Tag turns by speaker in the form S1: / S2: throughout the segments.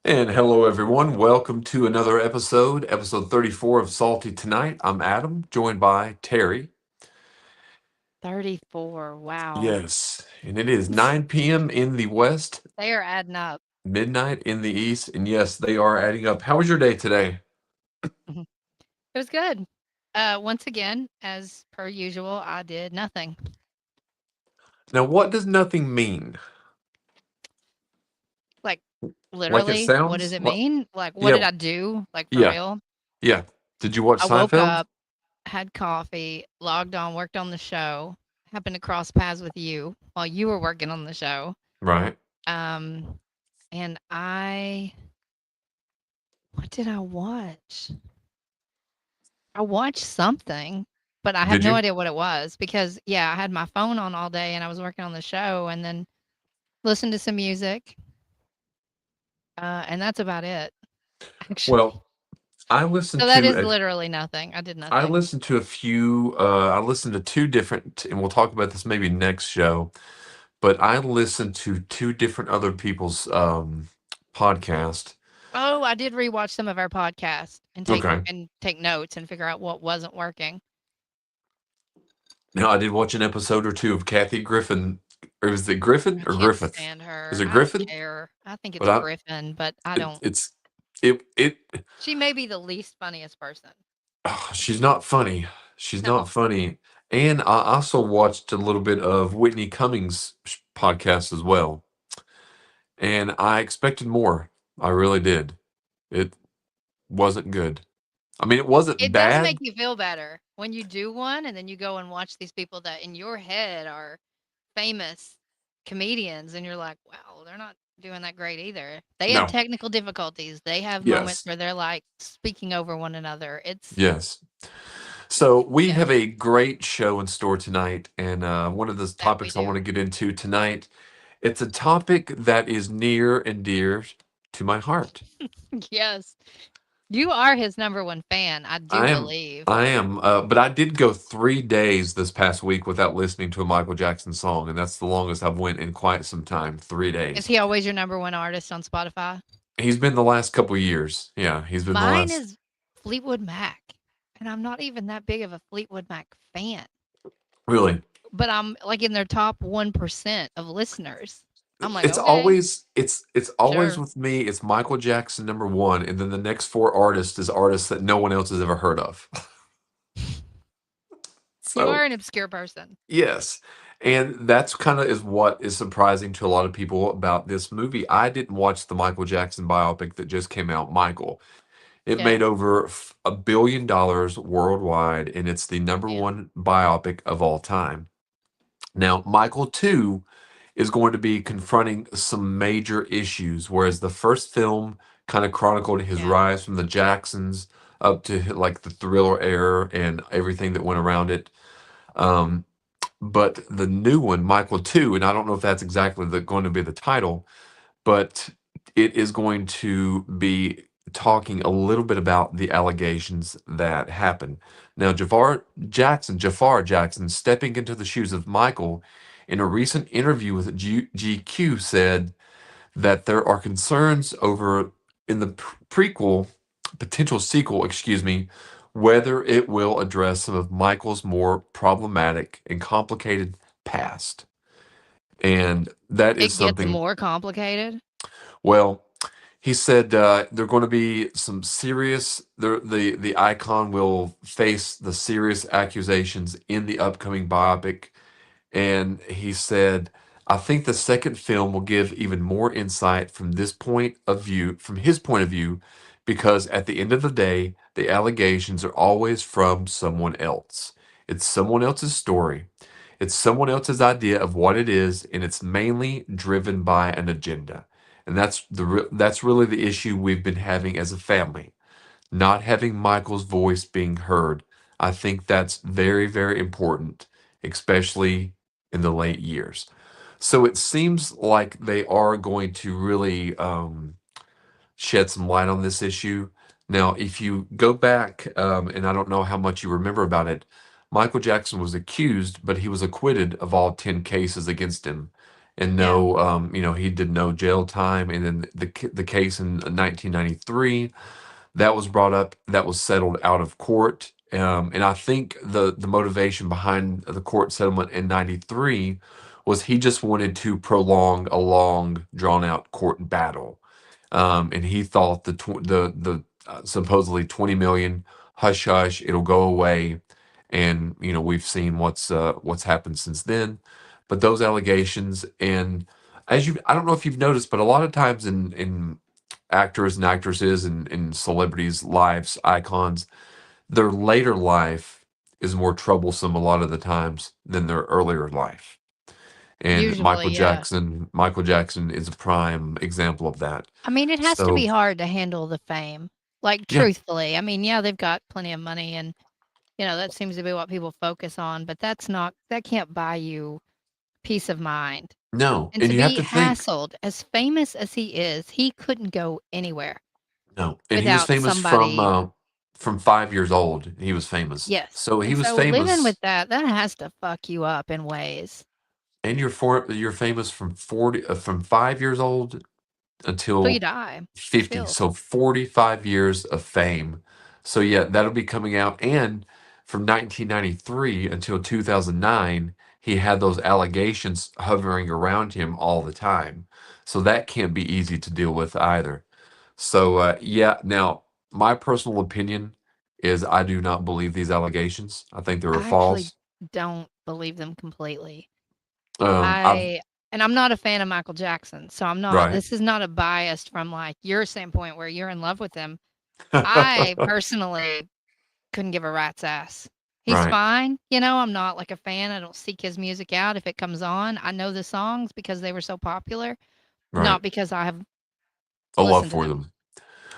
S1: And hello, everyone. Welcome to another episode, episode 34 of Salty Tonight. I'm Adam, joined by Terry.
S2: 34. Wow.
S1: Yes, and it is 9 p.m. in the West,
S2: They are adding up.
S1: midnight in the East. And yes, they are adding up. How was your day today?
S2: Mhm. It was good. Once again, as per usual, I did nothing.
S1: Now, what does nothing mean?
S2: Like,
S1: Like it
S2: literally, what does
S1: sounds?
S2: it mean? Like, what did
S1: Yeah,
S2: I do? Like, for
S1: yeah,
S2: real?
S1: yeah. Did you watch
S2: I woke
S1: Seinfeld?
S2: up, had coffee, logged on, worked on the show, happened to cross paths with you while you were working on the show.
S1: Right.
S2: Um, and what did I watch? I watched something, but I have
S1: Did
S2: no
S1: you?
S2: idea what it was because, yeah, I had my phone on all day and I was working on the show and then listened to some music, and that's about it, actually.
S1: Well, I listened
S2: So that
S1: to
S2: is
S1: a
S2: literally nothing. I did
S1: I
S2: nothing.
S1: listened to a few I listened to two different, and we'll talk about this maybe next show. But I listened to two different other people's podcast.
S2: Oh, I did rewatch some of our podcast and
S1: Okay.
S2: take notes and figure out what wasn't working.
S1: Now I did watch an episode or two of Kathy Griffin, or is it Griffin
S2: I
S1: or
S2: can't
S1: Griffith?
S2: stand
S1: Is
S2: her.
S1: it
S2: I don't
S1: Griffin?
S2: care. I think
S1: But
S2: it's Griffin, but I don't.
S1: it's it
S2: She may be the least funniest person.
S1: she's not funny. She's not
S2: No.
S1: funny. And I also watched a little bit of Whitney Cummings' podcast as well. And I expected more. I really did. It wasn't good. I mean, it wasn't
S2: It does make
S1: bad.
S2: you feel better when you do one and then you go and watch these people that in your head are famous comedians and you're like, "Wow, they're not doing that great either." They have
S1: No.
S2: technical difficulties. They have moments
S1: Yes.
S2: where they're, like, speaking over one another.
S1: Yes. So we
S2: Yeah,
S1: have a great show in store tonight, and one of the
S2: that we
S1: topics I want
S2: do.
S1: to get into tonight, it's a topic that is near and dear to my heart.
S2: Yes. You are his number 1 fan, I do
S1: I am,
S2: believe.
S1: I am, but I did go 3 days this past week without listening to a Michael Jackson song, and that's the longest I've went in quite some time. three
S2: Is
S1: days.
S2: he always your number 1 artist on Spotify?
S1: He's been the last couple of years. Yeah, he's been the
S2: Mine
S1: last.
S2: is Fleetwood Mac, and I'm not even that big of a Fleetwood Mac fan.
S1: Really.
S2: But I'm, like, in their top 1% of listeners. I'm like,
S1: It's
S2: "Okay,
S1: always it's always
S2: sure."
S1: with me. It's Michael Jackson number one, and then the next four artists is artists that no one else has ever heard of.
S2: You
S1: So
S2: are an obscure person.
S1: yes, and that's kind of is what is surprising to a lot of people about this movie. I didn't watch the Michael Jackson biopic that just came out, Michael. It
S2: Yeah,
S1: made over $1 billion worldwide, and it's the number
S2: yeah.
S1: one biopic of all time. Now, Michael too is going to be confronting some major issues, whereas the first film kind of chronicled his
S2: Yeah.
S1: rise from the Jacksons up to like the Thriller era and everything that went around it. Um, but the new one, Michael 2, and I don't know if that's exactly going to be the title, but it is going to be talking a little bit about the allegations that happened. Now, Jafar Jackson, stepping into the shoes of Michael, in a recent interview with GQ, said that there are concerns over in the prequel, potential sequel, excuse me, whether it will address some of Michael's more problematic and complicated past. And that is
S2: It gets
S1: something,
S2: more complicated?
S1: well, he said there are going to be some serious. The icon will face the serious accusations in the upcoming biopic, and he said, "I think the second film will give even more insight from this point of view, from his point of view, because at the end of the day, the allegations are always from someone else. It's someone else's story. It's someone else's idea of what it is, and it's mainly driven by an agenda." And that's really the issue we've been having as a family, not having Michael's voice being heard. I think that's very, very important, especially in the late years. So it seems like they are going to really shed some light on this issue. Now, if you go back, and I don't know how much you remember about it, Michael Jackson was accused, but he was acquitted of all 10 cases against him. and
S2: Yeah.
S1: no, he did no jail time. And then the case in 1993 that was brought up, that was settled out of court. And I think the motivation behind the court settlement in '93 was he just wanted to prolong a long, drawn out court battle, and he thought the supposedly 20 million, hush hush, it'll go away. And we've seen what's happened since then. But those allegations, and I don't know if you've noticed, but a lot of times in actors and actresses and celebrities' lives, icons, their later life is more troublesome a lot of the times than their earlier life. And
S2: Usually, yeah.
S1: Michael Jackson is a prime example of that.
S2: I mean, it has to
S1: So
S2: be hard to handle the fame. Like,
S1: yeah,
S2: truthfully, I mean, yeah, they've got plenty of money and, that seems to be what people focus on, but that can't buy you peace of mind.
S1: no,
S2: And
S1: and
S2: to
S1: you have
S2: be
S1: to think,
S2: hassled, as famous as he couldn't go anywhere
S1: no, and he was
S2: without
S1: famous
S2: somebody.
S1: from 5 years old. He was famous,
S2: Yes.
S1: so he
S2: And
S1: was
S2: so living with
S1: famous.
S2: that has to fuck you up in ways
S1: And you're famous from 5 years old
S2: till you
S1: until
S2: die.
S1: 50,
S2: Still.
S1: so 45 years of fame. So yeah, that'll be coming out. And from 1993 until 2009, he had those allegations hovering around him all the time. So that can't be easy to deal with either. So yeah, now my personal opinion is I do not believe these allegations. I think they were
S2: I actually
S1: false.
S2: don't believe them completely.
S1: I've
S2: I and I'm not a fan of Michael Jackson, so
S1: right.
S2: this is not a bias from, like, your standpoint where you're in love with him. I personally couldn't give a rat's ass. He's
S1: Right,
S2: fine, I'm not, like, a fan, I don't seek his music out if it comes on. I know the songs because they were so popular,
S1: right.
S2: not because I have
S1: A love
S2: listened to
S1: for
S2: them.
S1: them.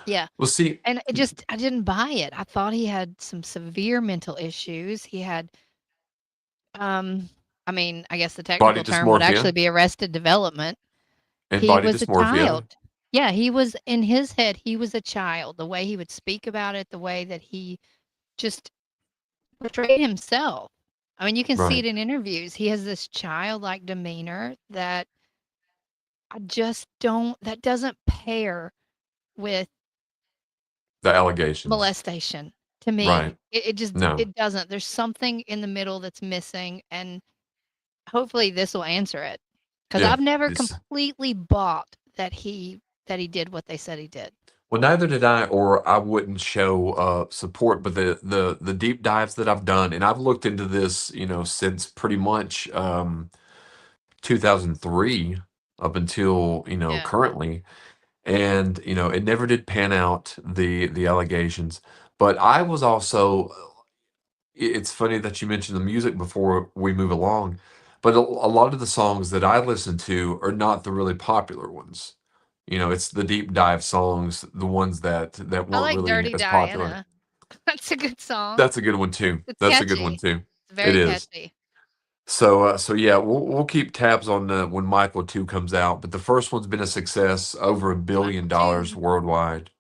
S2: Yeah,
S1: Well, see,
S2: and I didn't buy it. I thought he had some severe mental issues. He had, um I mean, I guess the
S1: body
S2: technical term would actually
S1: dysmorphia
S2: be arrested development.
S1: and
S2: He
S1: body
S2: was a
S1: dysmorphia.
S2: child. Yeah, he was in his head, he was a child. The way he would speak about it, the way that he just portrayed himself. I mean, you can see
S1: Right.
S2: it in interviews. He has this childlike demeanor that I just don't that doesn't pair with
S1: The allegations.
S2: molestation to
S1: Right.
S2: me. It just
S1: No.
S2: it doesn't. There's something in the middle that's missing, and hopefully this will answer it. Because 'Cause
S1: Yeah.
S2: I've never
S1: It's
S2: completely bought that he did what they said he did.
S1: well, neither did I, or I wouldn't show support. But the deep dives that I've done, and I've looked into this, since pretty much 2003 up until
S2: Yeah.
S1: currently, and it never did pan out, the allegations. But I was also it's funny that you mentioned the music before we move along, but a lot of the songs that I listen to are not the really popular ones. It's the deep dive songs, the ones that
S2: I
S1: weren't
S2: like
S1: really
S2: Dirty
S1: as popular.
S2: Diana. That's a good song.
S1: That's a good one too.
S2: It's
S1: That's a good one
S2: catchy.
S1: too.
S2: It's
S1: It
S2: very
S1: is.
S2: catchy.
S1: So yeah, we'll keep tabs on when Michael 2 comes out. But the first one's been a success, over $1
S2: Michael
S1: billion
S2: too.
S1: worldwide.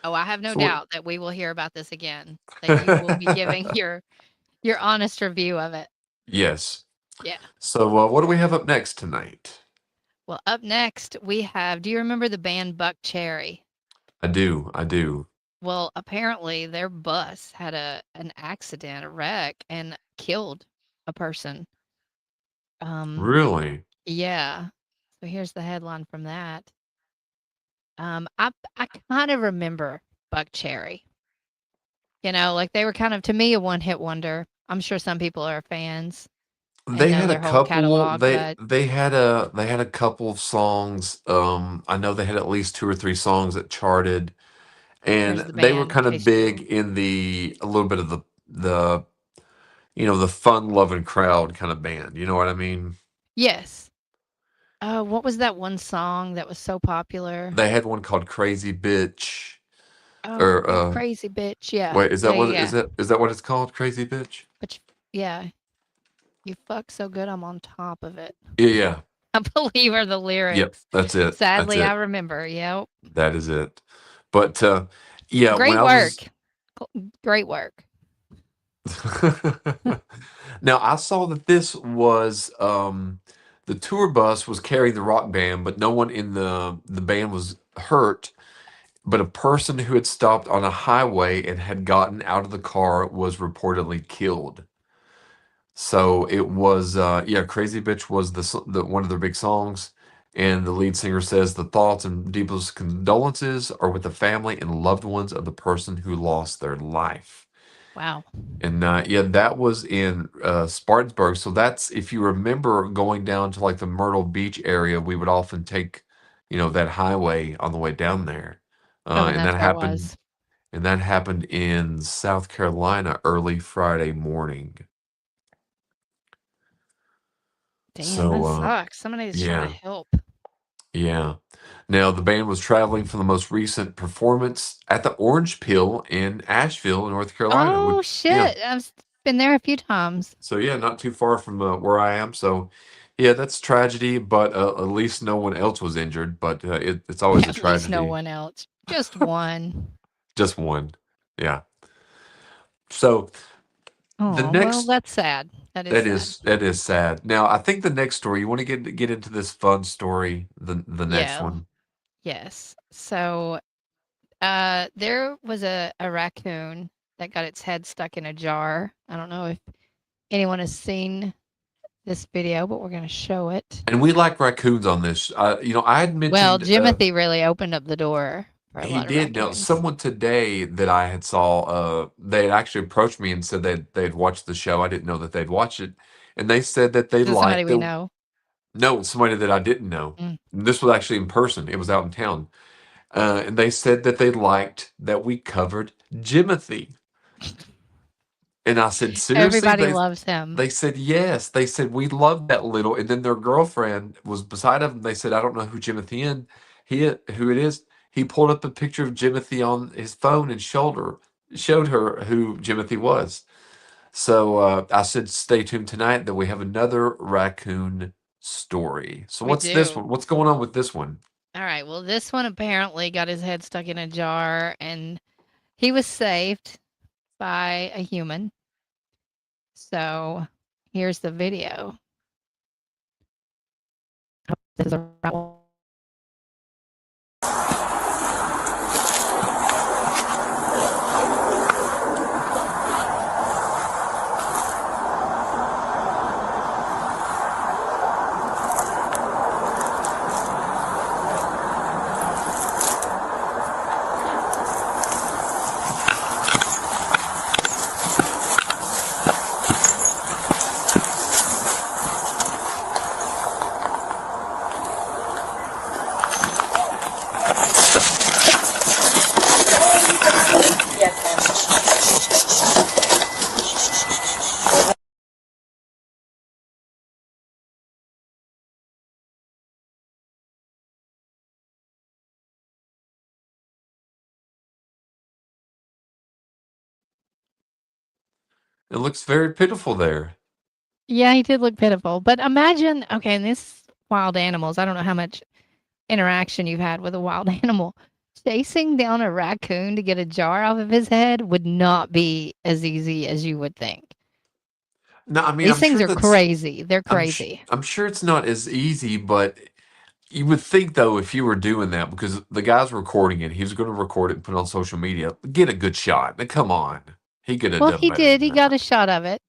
S2: Oh, I have no
S1: So what?
S2: doubt that we will hear about this again, that you will be giving your honest review of it.
S1: Yes.
S2: Yeah.
S1: So what do we have up next tonight?
S2: Well, up next, we have do you remember the band Buckcherry?
S1: I do. I do.
S2: Well, apparently their bus had an accident, a wreck, and killed a person. Um,
S1: Really?
S2: yeah. So here's the headline from that. I kind of remember Buckcherry. Like they were kind of to me a one-hit wonder. I'm sure some people are fans and
S1: They
S2: know
S1: had a
S2: their whole
S1: couple.
S2: catalog,
S1: They
S2: but
S1: they had a couple of songs. I know they had at least two or three songs that charted,
S2: here's
S1: and
S2: the
S1: they were
S2: band in
S1: kind of
S2: case
S1: big
S2: you
S1: in a little bit of the fun loving crowd kind of band. You know what I mean?
S2: Yes. What was that one song that was so popular?
S1: They had one called "Crazy Bitch,"
S2: Oh,
S1: or
S2: you crazy bitch. Yeah.
S1: wait, is
S2: Yeah,
S1: that
S2: yeah,
S1: what
S2: yeah.
S1: is that what it's called? "Crazy Bitch"?
S2: But yeah, you fuck so good I'm on top of it.
S1: Yeah, yeah,
S2: I believe are the
S1: yep.
S2: lyrics.
S1: That's it. That's
S2: Sadly, I
S1: it.
S2: remember. Yep.
S1: That is it. But yeah, when
S2: Great
S1: I was
S2: work. Great work.
S1: now I saw that this was The tour bus was carrying the rock band, but no one in the band was hurt. But a person who had stopped on a highway and had gotten out of the car was reportedly killed. So it was, yeah, "Crazy Bitch" was the one of their big songs, and the lead singer says, "The thoughts and deepest condolences are with the family and loved ones of the person who lost their life."
S2: Wow.
S1: And, yeah, that was in, Spartanburg, so that's if you remember going down to, like, the Myrtle Beach area, we would often take, that highway on the way down there,
S2: Oh, and
S1: and
S2: that's
S1: that
S2: where it
S1: happened
S2: was.
S1: and that happened in South Carolina early Friday morning.
S2: Damn,
S1: So,
S2: that sucks. Somebody just try to
S1: yeah.
S2: help.
S1: Yeah. Now, the band was traveling for the most recent performance at the Orange Peel in Asheville, North Carolina.
S2: Oh,
S1: Which, yeah.
S2: shit. Been there a few times.
S1: So, yeah, not too far from where I am. So, yeah, that's tragedy, but at least no one else was injured. But it's always a
S2: At least no
S1: tragedy.
S2: one else. Just one.
S1: Just one. Yeah. So, the
S2: Oh, well,
S1: next,
S2: that's sad. That is sad.
S1: that is sad. Now, I think the next story, you want to get into this fun story, the next
S2: Yeah.
S1: one.
S2: Yes. So, there was a raccoon that got its head stuck in a jar. I don't know if anyone has seen this video, but we're gonna show it.
S1: And we like raccoons on this. I had
S2: Well,
S1: mentioned
S2: Jimothy really opened up the door for a
S1: he
S2: lot of
S1: did. Now,
S2: raccoons.
S1: someone today that I had saw, they had actually approached me and said they'd watched the show. I didn't know that they'd watched it, and they said that they
S2: Is it somebody
S1: liked
S2: we
S1: the
S2: know?
S1: no somebody that I didn't know.
S2: Mm.
S1: And this was actually in person. It was out in town, and they said that they liked that we covered Jimothy. And I said, seriously?
S2: Everybody loves him.
S1: They said yes. They said we love that little. And then their girlfriend was beside them. They said, I don't know who Jimothy in who it is. He pulled up a picture of Jimothy on his phone and showed her who Jimothy was. So I said, stay tuned tonight that we have another raccoon story. So
S2: We
S1: what's this
S2: do.
S1: one? What's going on with this one?
S2: All right. Well, this one apparently got his head stuck in a jar and he was saved by a human. So here's the video. This is a
S1: It looks very pitiful there.
S2: Yeah, he did look pitiful. But imagine, okay, and this wild animals, I don't know how much interaction you've had with a wild animal. Chasing down a raccoon to get a jar off of his head would not be as easy as you would think.
S1: No, I mean
S2: These
S1: I'm
S2: things
S1: sure
S2: are
S1: that's
S2: crazy. They're crazy.
S1: I'm sure it's not as easy, but you would think though, if you were doing that, because the guy's recording it, he was going to record it and put it on social media, get a good shot. Now, come on, he could have
S2: Well,
S1: done
S2: he
S1: better
S2: did.
S1: than
S2: He got
S1: that.
S2: a shot of it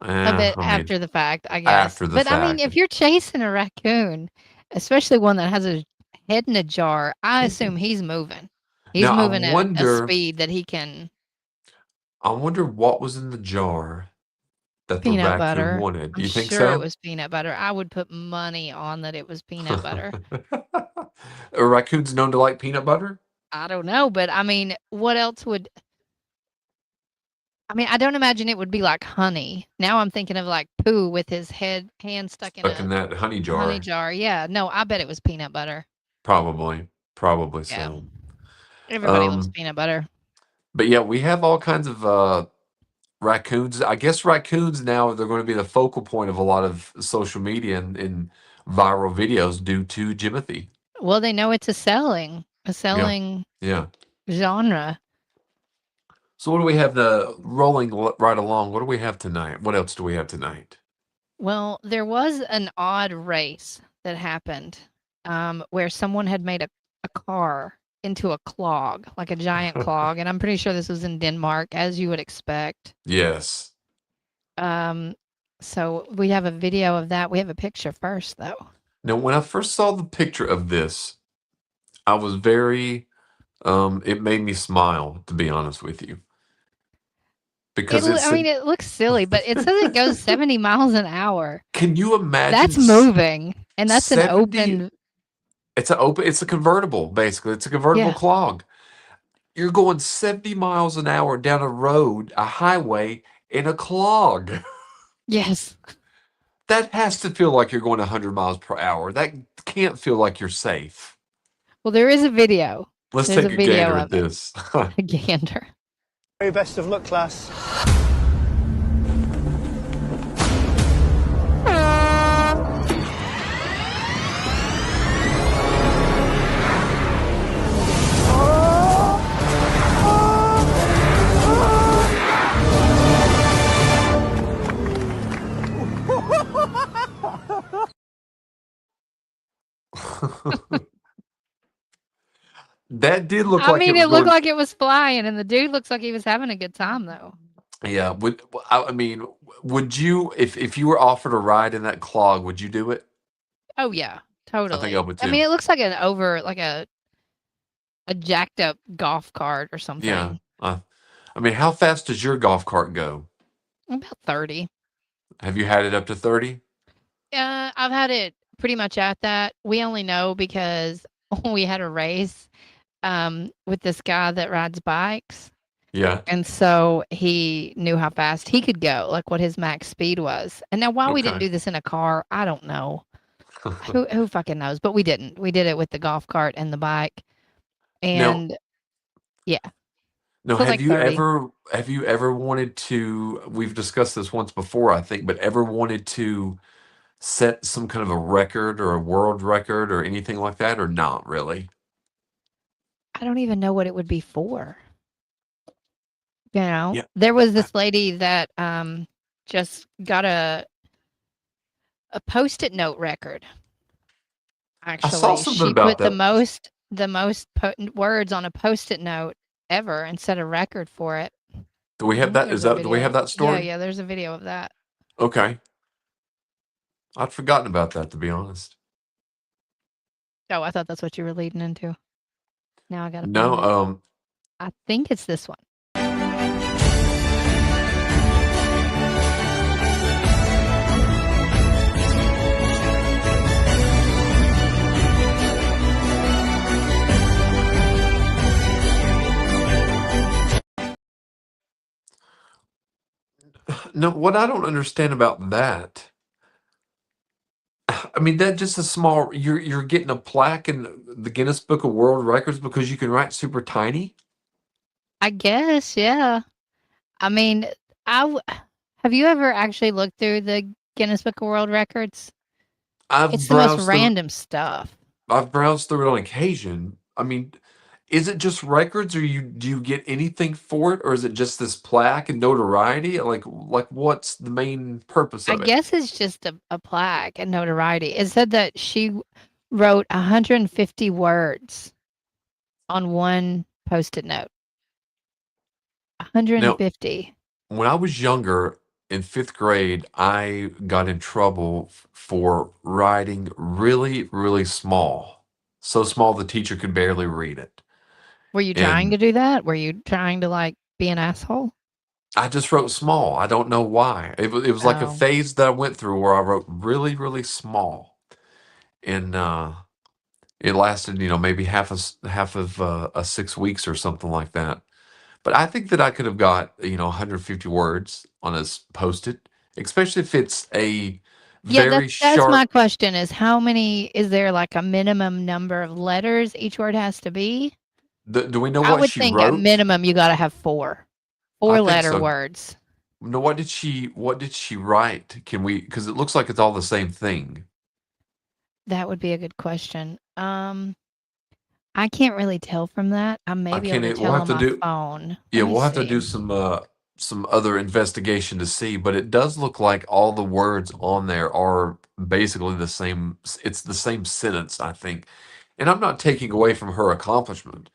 S1: I mean,
S2: after the fact, I guess.
S1: after the
S2: But I mean,
S1: fact,
S2: if you're chasing a raccoon, especially one that has a head in a jar, I assume he's moving. He's
S1: now
S2: moving at a speed that he can.
S1: I wonder what was in the jar that the
S2: Peanut
S1: raccoon
S2: butter.
S1: wanted.
S2: I'm
S1: You think
S2: sure it
S1: so?
S2: was peanut butter. I would put money on that it was peanut butter.
S1: Are raccoons known to like peanut butter?
S2: I don't know, but I mean, what else would I mean, I don't imagine it would be like honey. Now I'm thinking of like Pooh with his hand stuck in
S1: Stuck in
S2: a
S1: that honey
S2: honey
S1: jar,
S2: jar. Yeah, no, I bet it was peanut butter.
S1: probably
S2: Yeah,
S1: so.
S2: everybody loves
S1: Um,
S2: peanut butter.
S1: but yeah, we have all kinds of raccoons. I guess raccoons now they're going to be the focal point of a lot of social media and viral videos due to Jimothy.
S2: Well, they know it's a
S1: Yeah,
S2: selling
S1: yeah.
S2: genre.
S1: So what do we have? The rolling right along. What do we have tonight? What else do we have tonight?
S2: Well, there was an odd race that happened, where someone had made a car into a clog, like a giant clog, and I'm pretty sure this was in Denmark, as you would expect.
S1: Yes.
S2: Um, so we have a video of that. We have a picture first, though.
S1: Now, when I first saw the picture of this, I was very, it made me smile, to be honest with you, because it
S2: I mean,
S1: said,
S2: it looks silly, but it says it goes 70 miles an hour.
S1: can you imagine
S2: That's moving, and that's an
S1: 70?
S2: open.
S1: It's a convertible, basically. It's a convertible
S2: Yeah.
S1: clog. You're going 70 miles an hour down a road, a highway, in a clog.
S2: Yes.
S1: That has to feel like you're going 100 miles per hour. That can't feel like you're safe.
S2: Well, there is a video.
S1: Let's
S2: There's a
S1: take a
S2: video
S1: gander at
S2: of it.
S1: this.
S2: A gander.
S3: Very best of luck, class.
S1: That did look
S2: I
S1: like it
S2: mean,
S1: was
S2: it looked
S1: going.
S2: like it was flying, and the dude looks like he was having a good time, though.
S1: Yeah, I mean, would you, if you were offered a ride in that clog, would you do it?
S2: Oh yeah,
S1: I think I
S2: totally.
S1: would
S2: I mean,
S1: too.
S2: it looks like like a jacked up golf cart or
S1: Yeah.
S2: something.
S1: I mean, how fast does your golf cart go?
S2: About 30.
S1: Have you had it up to 30?
S2: I've had it pretty much at that. We only know because we had a race with this guy that rides bikes.
S1: Yeah.
S2: And so he knew how fast he could go, like what his max speed was. And now why we didn't
S1: Okay.
S2: do this in a car, I don't know. Who fucking knows? But we didn't. We did it with the golf cart and the bike.
S1: Now,
S2: And yeah,
S1: now,
S2: so like 30.
S1: have you ever wanted to, we've discussed this once before, I think, but ever wanted to set some kind of a record or a world record or anything like that, or not really?
S2: I don't even know what it would be for. You know,
S1: Yeah.
S2: there was
S1: I
S2: this lady that just got a post-it note record.
S1: I saw
S2: Actually,
S1: something
S2: she
S1: about
S2: put
S1: that.
S2: the most potent words on a post-it note ever and set a record for it.
S1: Do we have
S2: Mhm,
S1: that?
S2: there's a
S1: Do we have
S2: video.
S1: that
S2: Yeah,
S1: story?
S2: yeah, there's a video of that.
S1: Okay. I'd forgotten about that, to be honest.
S2: Oh, I thought that's what you were leading into. Now I gotta
S1: No,
S2: find it. I think it's this one.
S1: no, what I don't understand about that, I mean, that just a small, you're getting a plaque in the Guinness Book of World Records because you can write super tiny?
S2: I guess, yeah. I mean, I w have you ever actually looked through the Guinness Book of World Records?
S1: I've
S2: It's the most
S1: browsed through
S2: random stuff.
S1: I've browsed through it on occasion. I mean, is it just records, or do you get anything for it, or is it just this plaque and notoriety? Like what's the main purpose
S2: I
S1: of it?
S2: guess it's just a plaque and notoriety. It said that she wrote 150 words on one Post-it note.
S1: Now,
S2: 150.
S1: when I was younger in 5th grade, I got in trouble for writing really, really small. So small the teacher could barely read it.
S2: Were you trying
S1: And
S2: to do that? Were you trying to, like, be an asshole?
S1: I just wrote small. I don't know why. It was like a
S2: Oh.
S1: phase that I went through where I wrote really, really small. And it lasted, maybe half of 6 weeks or something like that. But I think that I could have got, 150 words on a post-it, especially if it's a
S2: Yeah,
S1: very
S2: that's my
S1: sharp.
S2: question is how many is there, like, a minimum number of letters each word has to be?
S1: Do we know
S2: I
S1: what
S2: would
S1: she
S2: think at
S1: wrote?
S2: minimum you gotta have 4.
S1: I think
S2: Four-letter
S1: so.
S2: words.
S1: No, what did she write? Can we, because it looks like it's all the same thing.
S2: That would be a good question. I can't really tell from that. I
S1: I
S2: may be able
S1: can't.
S2: to
S1: We'll
S2: tell
S1: have
S2: on
S1: to
S2: my
S1: do.
S2: phone.
S1: Yeah,
S2: Let me
S1: we'll have to
S2: see.
S1: do some other investigation to see, but it does look like all the words on there are basically the same. It's the same sentence, I think. And I'm not taking away from her accomplishment.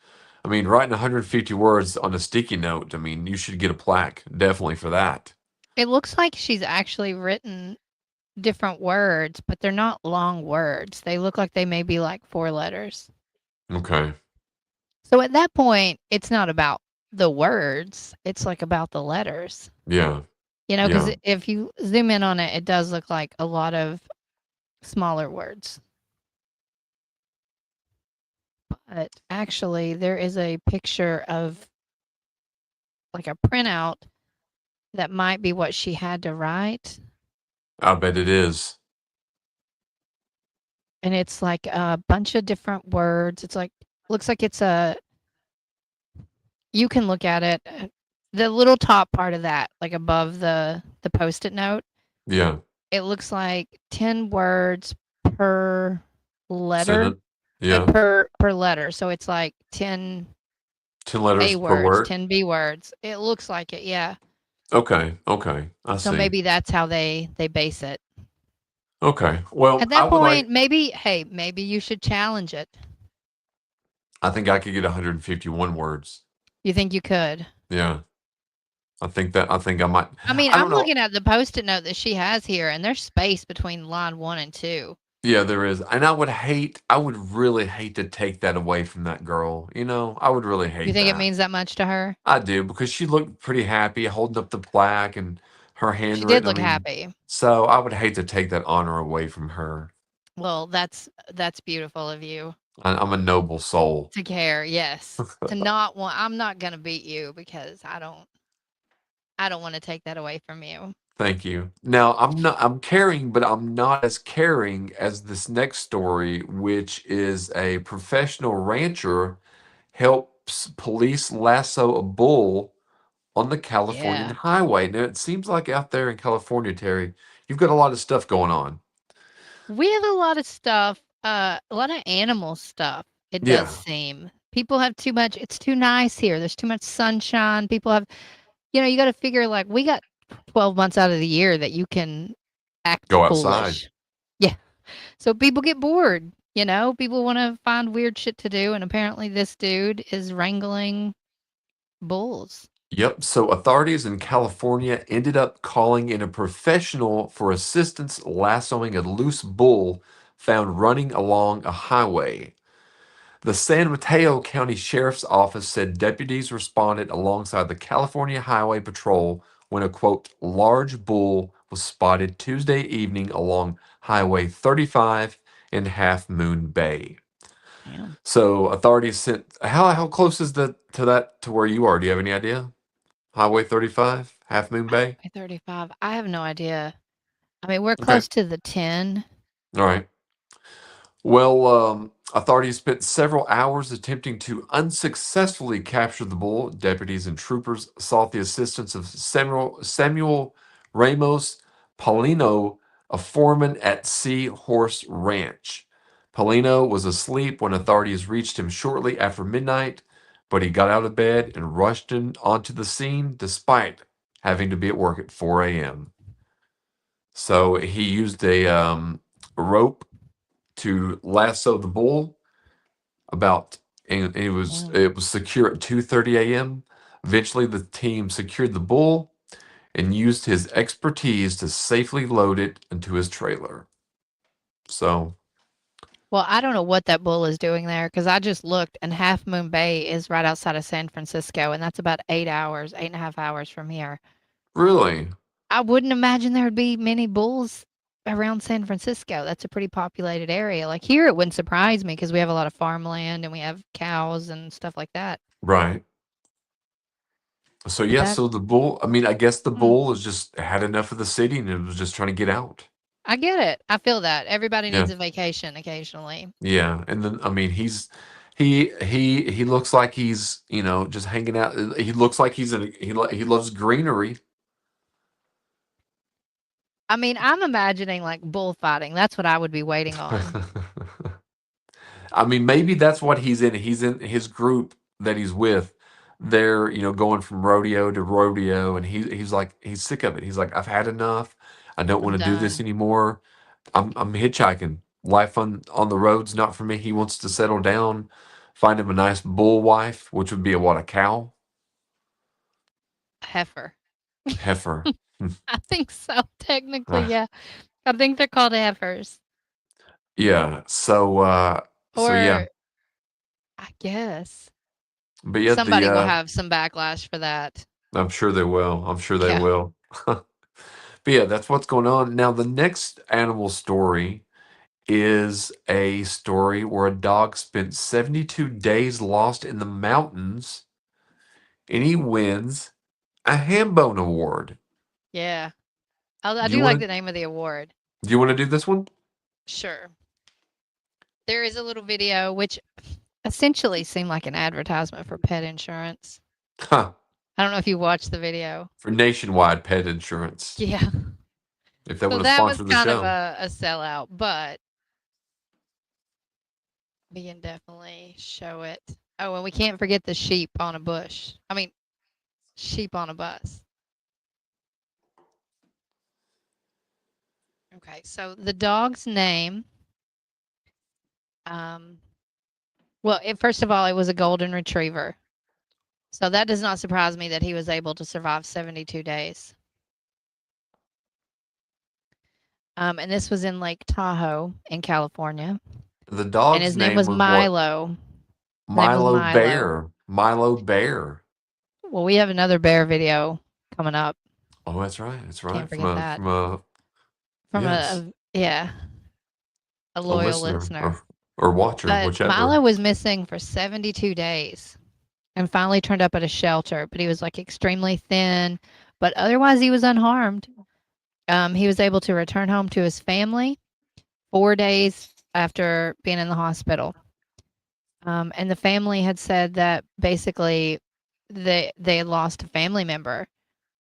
S1: I mean, writing 150 words on a sticky note, I mean, you should get a plaque, definitely for that.
S2: It looks like she's actually written different words, but they're not long words. They look like they may be like 4 letters.
S1: Okay.
S2: So at that point, it's not about the words, it's like about the letters.
S1: Yeah.
S2: Because
S1: Yeah.
S2: if you zoom in on it, it does look like a lot of smaller words. But actually, there is a picture of like a printout that might be what she had to write.
S1: I bet it is.
S2: And it's like a bunch of different words. It's like, looks like it's you can look at it. The little top part of that, like above the Post-it note,
S1: Yeah.
S2: it looks like 10 words per letter,
S1: Sentence. Yeah.
S2: per letter. So it's like 10
S1: 10
S2: A
S1: letters per
S2: words,
S1: word.
S2: 10 B words. It looks like it, yeah.
S1: Okay. Okay. I
S2: So
S1: see.
S2: maybe that's how they base it.
S1: Okay. Well,
S2: At
S1: I
S2: that
S1: would
S2: point,
S1: like,
S2: maybe you should challenge it.
S1: I think I could get 151 words.
S2: You think you could?
S1: Yeah. I think I might.
S2: I mean,
S1: I don't
S2: I'm
S1: know.
S2: looking at the Post-it note that she has here, and there's space between line 1 and 2.
S1: Yeah, there is. And I would really hate to take that away from that girl. You know, I would really
S2: You
S1: hate
S2: think it
S1: that.
S2: means that much to her?
S1: I do because she looked pretty happy holding up the plaque and her
S2: She did
S1: handwritten. I
S2: look
S1: mean,
S2: happy.
S1: so I would hate to take that honor away from her.
S2: Well, that's beautiful of you
S1: I'm a noble soul.
S2: to care. Yes. To not want I'm not going to beat you because I don't want to take that away from you.
S1: Thank you. Now, I'm caring, but I'm not as caring as this next story, which is a professional rancher helps police lasso a bull on the Californian
S2: Yeah.
S1: highway. Now, it seems like out there in California, Terry, you've got a lot of stuff going on.
S2: We have a lot of stuff, a lot of animal stuff, it does
S1: Yeah,
S2: seem. People have too much it's too nice here. There's too much sunshine. People have you gotta figure, like, we got 12 months out of the year that you can act
S1: go outside.
S2: foolish. Yeah. So people get bored, People wanna find weird shit to do, and apparently this dude is wrangling bulls.
S1: Yep. So authorities in California ended up calling in a professional for assistance lassoing a loose bull found running along a highway. The San Mateo County Sheriff's Office said deputies responded alongside the California Highway Patrol when a quote, large bull was spotted Tuesday evening along Highway 35 in Half Moon Bay.
S2: Damn.
S1: So authorities sent how close is that to where you are? Do you have any idea? Highway 35, Half Moon Bay?
S2: Highway 35. I have no idea. I mean, we're
S1: Okay.
S2: close to the 10.
S1: All right. Well, authorities spent several hours attempting to unsuccessfully capture the bull. Deputies and troopers sought the assistance of Samuel Ramos Paulino, a foreman at Sea Horse Ranch. Paulino was asleep when authorities reached him shortly after midnight, but he got out of bed and rushed in onto the scene despite having to be at work at 4 a.m. So he used a rope to lasso the bull and
S2: Damn.
S1: it was secure at 2:30 a.m. Eventually the team secured the bull and used his expertise to safely load it into his trailer. So,
S2: Well, I don't know what that bull is doing there because I just looked and Half Moon Bay is right outside of San Francisco, and that's about 8 hours, 8.5 hours from here.
S1: really,
S2: I wouldn't imagine there would be many bulls around San Francisco. That's a pretty populated area. Like here, it wouldn't surprise me because we have a lot of farmland and we have cows and stuff like that.
S1: right. So
S2: But
S1: yeah,
S2: that,
S1: so the bull, I mean, I guess the
S2: hmm,
S1: bull is just had enough of the city and it was just trying to get out.
S2: I get it. I feel that. Everybody
S1: Yeah.
S2: needs a vacation occasionally.
S1: Yeah, and then I mean he looks like he's, just hanging out. He looks like he loves greenery.
S2: I mean, I'm imagining like bullfighting. That's what I would be waiting on.
S1: I mean, maybe that's what he's in. He's in his group that he's with. they're going from rodeo to rodeo, and he's like he's sick of it. He's like, I've had enough. I don't
S2: I'm
S1: want to do this
S2: done.
S1: anymore. I'm hitchhiking. Life on the road's not for me. He wants to settle down, find him a nice bull wife, which would be a cow?
S2: Heifer.
S1: Heifer.
S2: I think so. Technically,
S1: Ah,
S2: yeah. I think they're called heifers.
S1: yeah. So yeah.
S2: Or I guess
S1: But yeah,
S2: somebody will have some backlash for that.
S1: I'm sure they will. I'm sure they
S2: Yeah.
S1: will. But yeah, that's what's going on. Now, the next animal story is a story where a dog spent 72 days lost in the mountains, and he wins a Hambone Award.
S2: Yeah. I
S1: Do you
S2: do like
S1: want
S2: the name of the award.
S1: do you want to do this one?
S2: Sure. There is a little video which essentially seemed like an advertisement for pet insurance.
S1: Huh.
S2: I don't know if you watched the video.
S1: For nationwide pet insurance,
S2: Yeah.
S1: if they
S2: So
S1: want to
S2: that was
S1: sponsor the
S2: kind of
S1: show.
S2: a sellout, but we can definitely show it. Oh, and we can't forget the sheep on a bush. I mean, sheep on a bus. Okay, so the dog's name, well, first of all, it was a golden retriever. So that does not surprise me that he was able to survive 72 days. And this was in Lake Tahoe in California.
S1: The
S2: And
S1: dog's
S2: his name
S1: name
S2: was
S1: was what?
S2: Milo. His name was
S1: Milo
S2: Milo.
S1: Bear. Milo Bear.
S2: Well, we have another bear video coming up.
S1: Oh, that's right. That's right.
S2: Can't forget that. From
S1: yes,
S2: a
S1: a
S2: loyal
S1: listener
S2: listener.
S1: or watcher,
S2: But
S1: whichever.
S2: Milo was missing for 72 days and finally turned up at a shelter, but he was like extremely thin, but otherwise he was unharmed. He was able to return home to his family 4 days after being in the hospital. And the family had said that basically they had lost a family member.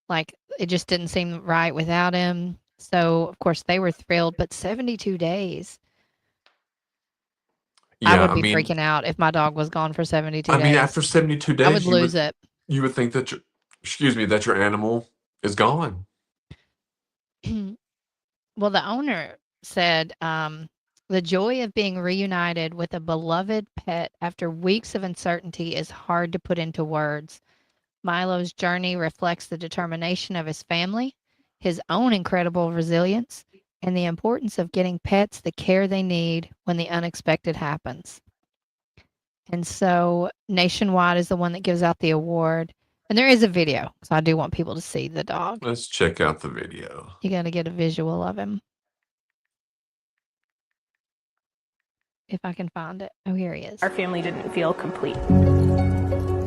S2: Like it just didn't seem right without him. So of course they were thrilled, but 72 days. I
S1: Yeah,
S2: would be freaking out if my dog was gone for 72
S1: I mean,
S2: days.
S1: after 72
S2: I would
S1: days,
S2: lose it.
S1: you would think that that your animal is gone.
S2: Well, the owner said the joy of being reunited with a beloved pet after weeks of uncertainty is hard to put into words. Milo's journey reflects the determination of his family, his own incredible resilience, and the importance of getting pets the care they need when the unexpected happens. And so Nationwide is the one that gives out the award. And there is a video, so I do want people to see the dog.
S1: Let's check out the video.
S2: You got to get a visual of him. If I can find it. Oh, here he is.
S4: Our family didn't feel complete.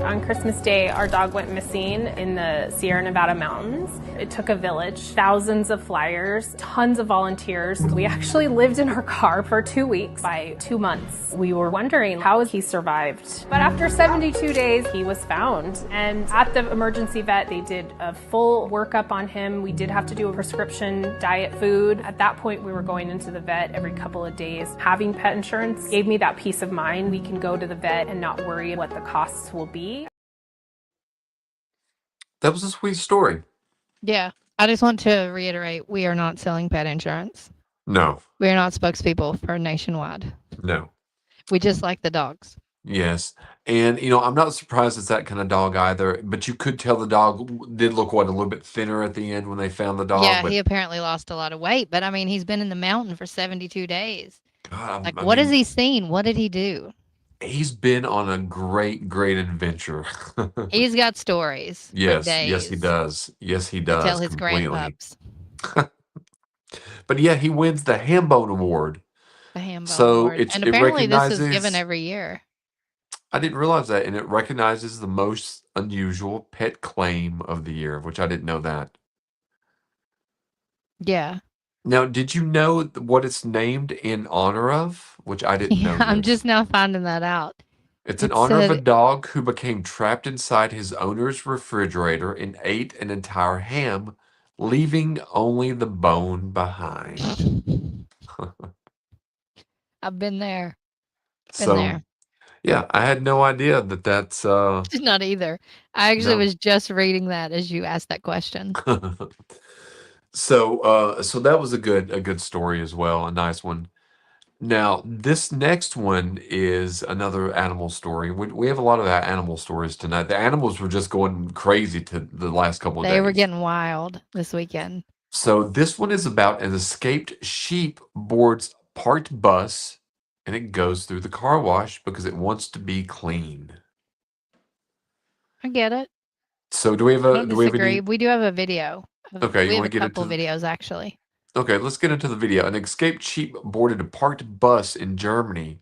S4: On Christmas Day, our dog went missing in the Sierra Nevada mountains. It took a village, thousands of flyers, tons of volunteers. We actually lived in our car for 2 weeks. By 2 months, we were wondering how he survived. But after 72 days, he was found. And at the emergency vet, they did a full workup on him. We did have to do a prescription diet food. At that point, we were going into the vet every couple of days. Having pet insurance gave me that peace of mind. We can go to the vet and not worry what the costs will be.
S1: That was a sweet story.
S2: Yeah. I just want to reiterate, we are not selling pet insurance.
S1: No.
S2: We are not spokespeople for Nationwide.
S1: No.
S2: We just like the dogs.
S1: Yes. And, I'm not surprised it's that kind of dog either, but you could tell the dog did look, a little bit thinner at the end when they found the dog.
S2: Yeah,
S1: But
S2: he apparently lost a lot of weight, but I mean, he's been in the mountain for 72 days.
S1: God,
S2: Like,
S1: I
S2: what has
S1: mean,
S2: he seen? What did he do?
S1: he's been on a great, great adventure.
S2: He's got stories for
S1: Yes,
S2: days
S1: yes, he does. Yes, he
S2: to
S1: does
S2: tell his
S1: completely.
S2: grandpups.
S1: But yeah, he wins the Hambone Award.
S2: The Hambone
S1: So
S2: Award.
S1: it
S2: And apparently this is given
S1: recognizes.
S2: every year.
S1: I didn't realize that, and it recognizes the most unusual pet claim of the year, which I didn't know that.
S2: Yeah.
S1: Now, did you know what it's named in honor of? Which I didn't know
S2: Yeah, I'm
S1: this.
S2: just now finding that out.
S1: It's in
S2: It
S1: honor of a
S2: said,
S1: dog who became trapped inside his owner's refrigerator and ate an entire ham, leaving only the bone behind.
S2: I've been there. Been
S1: So,
S2: there.
S1: Yeah, I had no idea that that's
S2: Not either. I actually
S1: no.
S2: was just reading that as you asked that question.
S1: So that was a good story as well, a nice one. Now, this next one is another animal story. We have a lot of animal stories tonight. The animals were just going crazy to the last couple of
S2: They were
S1: days.
S2: getting wild this weekend.
S1: So this one is about an escaped sheep boards a parked bus and it goes through the car wash because it wants to be clean.
S2: I get it.
S1: So do we have
S2: I
S1: a
S2: don't
S1: do we have
S2: disagree.
S1: any
S2: We do have a video.
S1: okay, you
S2: We have
S1: want
S2: a
S1: to get
S2: couple
S1: into
S2: videos actually.
S1: okay, let's get into the video. An escaped sheep boarded a parked bus in Germany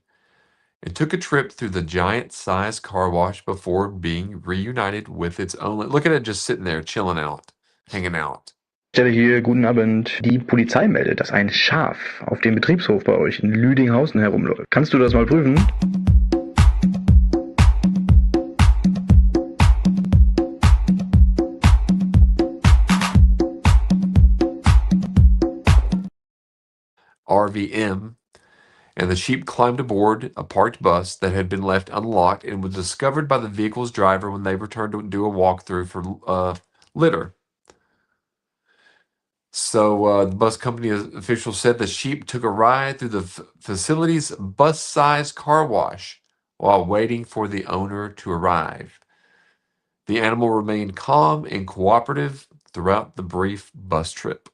S1: and took a trip through the giant-sized car wash before being reunited with its owner. Look at it just sitting there, chilling out, hanging out.
S5: Stelle hier, guten Abend. Die Polizei meldet, dass ein Schaf auf dem Betriebshof bei euch in Lüdinghausen herumläuft. Kannst du das mal prüfen?
S1: RVM, and the sheep climbed aboard a parked bus that had been left unlocked and was discovered by the vehicle's driver when they returned to do a walkthrough for litter. So the bus company officials said the sheep took a ride through the facility's bus-sized car wash while waiting for the owner to arrive. The animal remained calm and cooperative throughout the brief bus trip.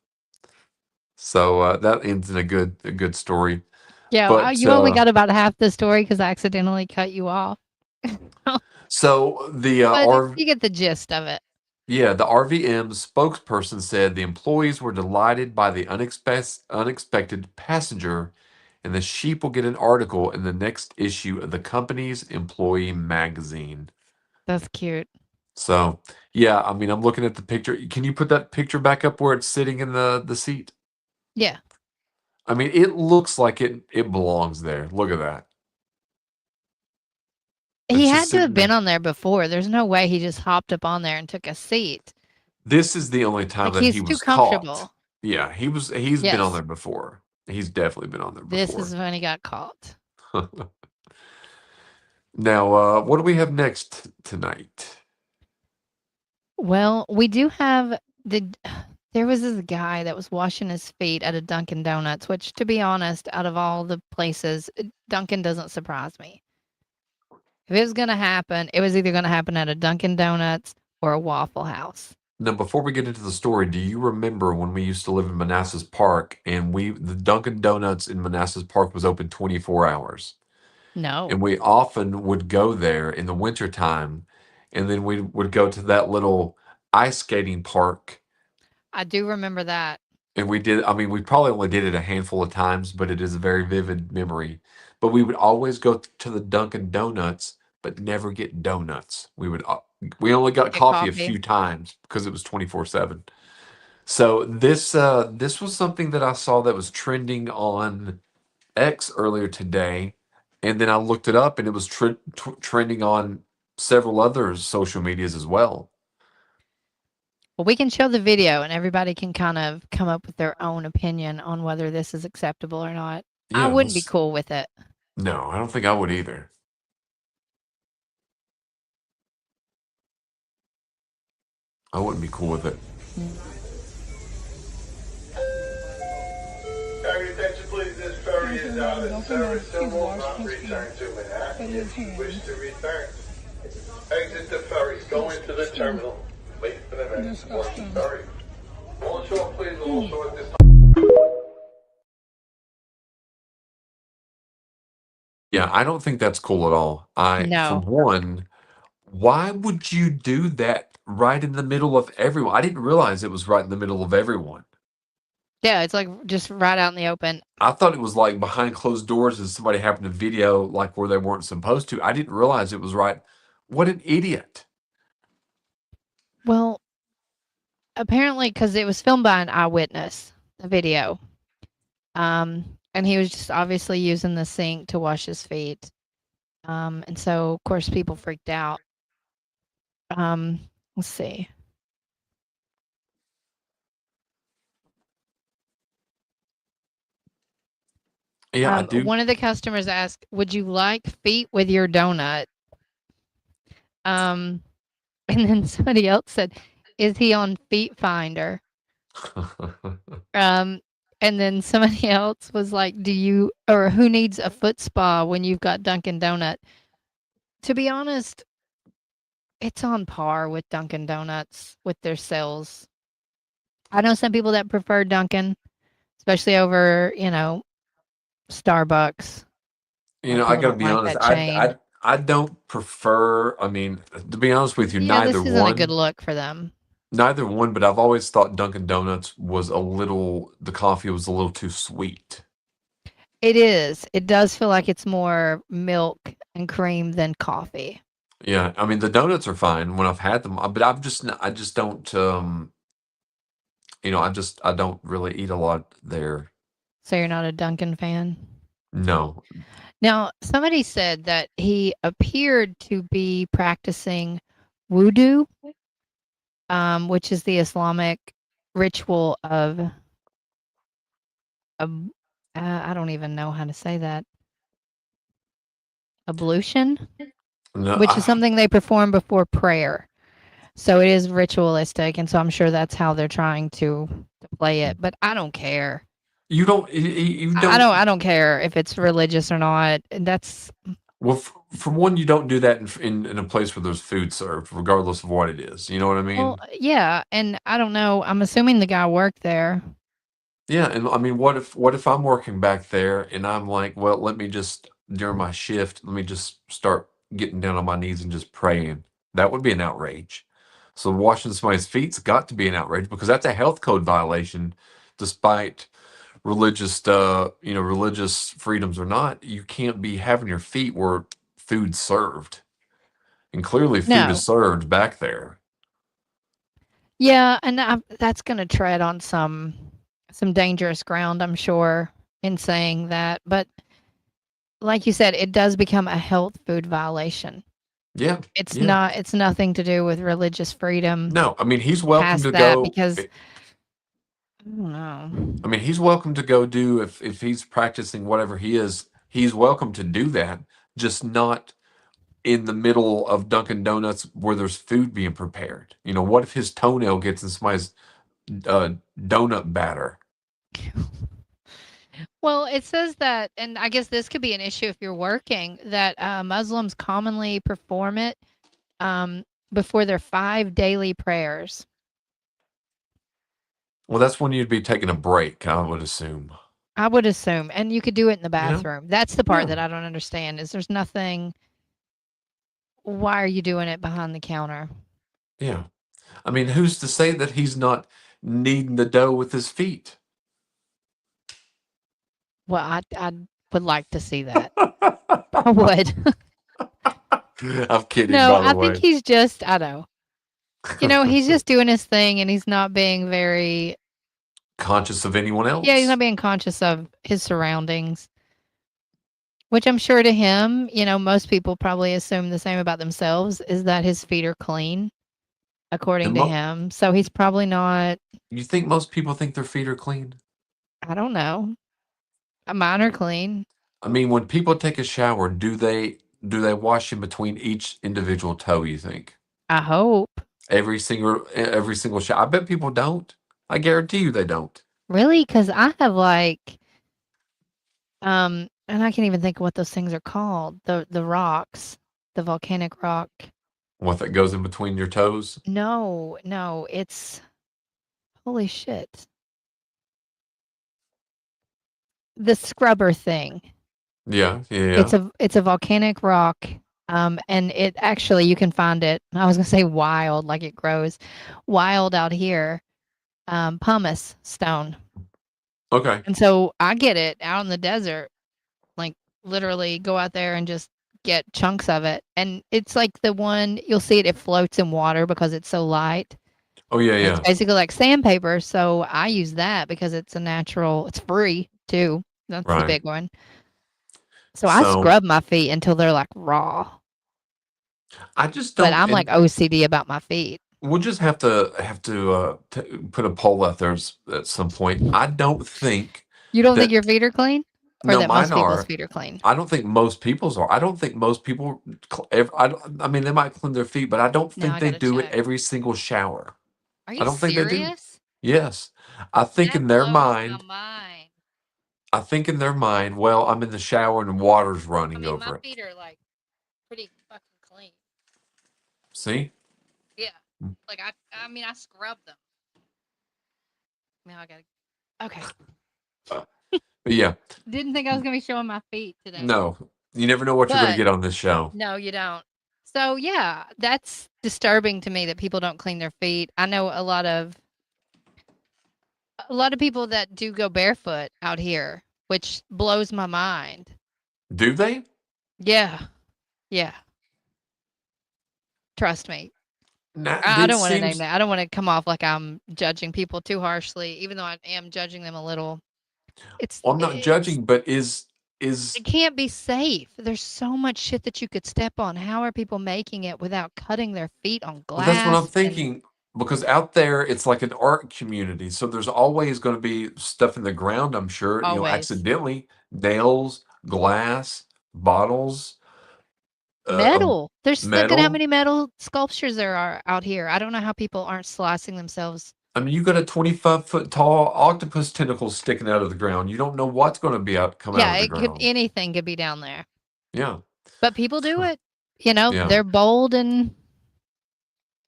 S1: So that ends in a good story.
S2: Yeah,
S1: But
S2: you only got about half the story because I accidentally cut you off.
S1: so the
S2: But you get the gist of it.
S1: the RVM spokesperson said the employees were delighted by the unexpected passenger, and the sheep will get an article in the next issue of the company's employee magazine.
S2: That's cute.
S1: So, yeah, I mean, I'm looking at the picture. Can you put that picture back up where it's sitting in the seat?
S2: Yeah.
S1: I mean, it looks like it belongs there. Look at that.
S2: He
S1: It's
S2: had
S1: just
S2: to have
S1: sitting
S2: been
S1: there.
S2: on there before. There's no way he just hopped up on there and took a seat.
S1: This is the only time
S2: Like,
S1: that he
S2: he's too
S1: was caught.
S2: comfortable.
S1: Yeah, he's been on
S2: Yes.
S1: there before. He's definitely been on there
S2: This
S1: before.
S2: is when he got caught.
S1: Now, what do we have next tonight?
S2: Well, we do have there was this guy that was washing his feet at a Dunkin' Donuts, which, to be honest, out of all the places, Dunkin' doesn't surprise me. If it was gonna happen, it was either gonna happen at a Dunkin' Donuts or a Waffle House.
S1: Now, before we get into the story, do you remember when we used to live in Manassas Park and the Dunkin' Donuts in Manassas Park was open 24 hours?
S2: No.
S1: And we often would go there in the wintertime, and then we would go to that little ice skating park.
S2: I do remember that.
S1: And we probably only did it a handful of times, but it is a very vivid memory. But we would always go to the Dunkin' Donuts, but never get donuts. We only got
S2: Get
S1: coffee a
S2: coffee.
S1: few times because it was 24/7. So this was something that I saw that was trending on X earlier today, and then I looked it up and it was trending on several other social medias as well.
S2: Well, we can show the video and everybody can kind of come up with their own opinion on whether this is acceptable or not. I
S1: Yeah,
S2: wouldn't be cool with it.
S1: no, I don't think I would either. I wouldn't be cool with it.
S6: Ferry attention please, this ferry is out of service, so will not return to Manhattan. If you wish to return, exit the ferry, go into the terminal, wait for the next portion ferry. All short please, all short this time.
S1: Yeah, I don't think that's cool at all. For
S2: No.
S1: one, why would you do that right in the middle of everyone? I didn't realize it was right in the middle of everyone.
S2: Yeah, it's like just right out in the open.
S1: I thought it was like behind closed doors and somebody happened to video like where they weren't supposed to. I didn't realize it was right. What an idiot.
S2: Well, apparently, because it was filmed by an eyewitness, the video. And he was just obviously using the sink to wash his feet. And so, of course, people freaked out. Let's see.
S1: Yeah, I do.
S2: One of the customers asked, "Would you like feet with your donut?" Um, and then somebody else said, "Is he on Feet Finder?" Um, and then somebody else was like, "Do you or who needs a foot spa when you've got Dunkin' Donut?" To be honest, it's on par with Dunkin' Donuts with their sales. I know some people that prefer Dunkin', especially over, Starbucks. A lot of
S1: I
S2: people
S1: gotta
S2: don't
S1: be
S2: like
S1: honest.
S2: that chain.
S1: I don't prefer. I mean, to be honest with you,
S2: Yeah, this isn't a good look for them.
S1: neither one. But I've always thought Dunkin' Donuts was a little. The coffee was a little too sweet.
S2: It is. It does feel like it's more milk and cream than coffee.
S1: Yeah, I mean the donuts are fine when I've had them, but I just don't. I don't really eat a lot there.
S2: So you're not a Dunkin' fan?
S1: No,
S2: Now, somebody said that he appeared to be practicing wudu, which is the Islamic ritual of, ab- I don't even know how to say that, ablution,
S1: no.
S2: which is something they perform before prayer. So it is ritualistic, and so I'm sure that's how they're trying to play it. But I don't care.
S1: You don't. You
S2: I
S1: don't.
S2: don't. I don't care if it's religious or not. That's
S1: Well, for one, you don't do that in a place where there's food served, regardless of what it is. You know what I
S2: well,
S1: mean?
S2: yeah. And I don't know. I'm assuming the guy worked there.
S1: Yeah, and I mean, what if I'm working back there and I'm like, well, let me just during my shift, let me just start getting down on my knees and just praying. That would be an outrage. So washing somebody's feet's got to be an outrage because that's a health code violation, despite religious freedoms or not. You can't be having your feet where food's served, and clearly food is
S2: No.
S1: served back there.
S2: Yeah, and that's going to tread on some dangerous ground, I'm sure, in saying that. But like you said, it does become a health food violation.
S1: Yeah,
S2: It's
S1: yeah.
S2: not. It's nothing to do with religious freedom
S1: No, I mean he's welcome
S2: past
S1: to
S2: that
S1: go.
S2: because I don't know.
S1: I mean, he's welcome to go do if he's practicing whatever he is, he's welcome to do that, just not in the middle of Dunkin' Donuts where there's food being prepared. What if his toenail gets in somebody's donut batter?
S2: Well, it says that, and I guess this could be an issue if you're working, that Muslims commonly perform it um, before their 5 daily prayers.
S1: Well, that's when you'd be taking a break, I would assume.
S2: I would assume, and you could do it in the
S1: You know?
S2: bathroom. That's the part
S1: Yeah,
S2: that I don't understand. Is there's nothing. Why are you doing it behind the counter?
S1: yeah. I mean, who's to say that he's not kneading the dough with his feet?
S2: Well, I would like to see that. I would.
S1: I'm kidding,
S2: No,
S1: by the
S2: I think
S1: way.
S2: he's just. I know. He's just doing his thing, and he's not being very.
S1: Conscious of anyone
S2: Yeah, he's not
S1: else.
S2: being conscious of his surroundings. Which I'm sure to him, most people probably assume the same about themselves, is that his feet are clean, according
S1: And
S2: to him. So he's probably not.
S1: you think most people think their feet are clean?
S2: I don't know. Mine are clean.
S1: I mean, when people take a shower, do they wash in between each individual toe, you think?
S2: I hope.
S1: Every single shower. I bet people don't. I guarantee you they don't.
S2: Really? Because I have and I can't even think of what those things are called. The rocks, the volcanic rock.
S1: What that goes in between your toes?
S2: No, no, it's holy shit. The scrubber thing.
S1: Yeah, yeah,
S2: It's
S1: yeah.
S2: a volcanic rock. And it actually you can find it. I was gonna say wild, like it grows wild out here. Pumice stone.
S1: Okay.
S2: And so I get it out in the desert, like literally go out there and just get chunks of it. And it's like the one you'll see it floats in water because it's so light.
S1: Oh yeah,
S2: And it's
S1: yeah.
S2: basically like sandpaper. So I use that because it's free too. That's the
S1: Right.
S2: big one. So I
S1: So
S2: scrub my feet until they're like raw.
S1: I just
S2: But
S1: don't,
S2: I'm like
S1: and
S2: OCD about my feet.
S1: we'll just have to put a poll out there at some point. I don't think
S2: You don't think
S1: that
S2: your feet are clean? Or
S1: No,
S2: that
S1: mine
S2: most people's
S1: are.
S2: feet are clean?
S1: I don't think most people's are. I don't think most people. I mean, they might clean their feet, but I don't
S2: Now
S1: think
S2: I
S1: they
S2: gotta
S1: do it
S2: check.
S1: every single shower.
S2: Are
S1: I
S2: you
S1: don't think they do.
S2: serious?
S1: Yes, I think
S2: That
S1: in their
S2: blows my
S1: mind.
S2: mind.
S1: I think in their mind. Well, I'm in the shower and water's
S2: I
S1: running
S2: mean, my
S1: over it.
S2: feet are like pretty fucking clean.
S1: See?
S2: Yeah. Like I mean, I scrub them. Now I gotta. Okay.
S1: But yeah,
S2: Didn't think I was gonna be showing my feet today.
S1: no, you never know what you're going to
S2: But
S1: get on this show.
S2: no, you don't. So yeah, that's disturbing to me that people don't clean their feet. I know a lot of people that do go barefoot out here, which blows my mind.
S1: Do they?
S2: Yeah. Yeah. Trust me.
S1: Nah,
S2: I
S1: it
S2: don't want to name
S1: seems.
S2: that. I don't want to come off like I'm judging people too harshly, even though I am judging them a little.
S1: Well, I'm not
S2: It's
S1: judging, but is
S2: it can't be safe. There's so much shit that you could step on. How are people making it without cutting their feet on
S1: well, that's what I'm
S2: glass and
S1: thinking. Because out there, it's like an art community, so there's always going to be stuff in the ground. I'm sure,
S2: always
S1: accidentally nails, glass, bottles, of
S2: metal? There's look at how
S1: metal.
S2: many metal sculptures there are out here. I don't know how people aren't slicing themselves.
S1: I mean, you got a 25-foot tall octopus tentacle sticking out of the ground. You don't know what's going to come out
S2: Yeah,
S1: of the
S2: it could
S1: ground.
S2: anything could be down there.
S1: Yeah,
S2: But people do it.
S1: yeah,
S2: They're bold and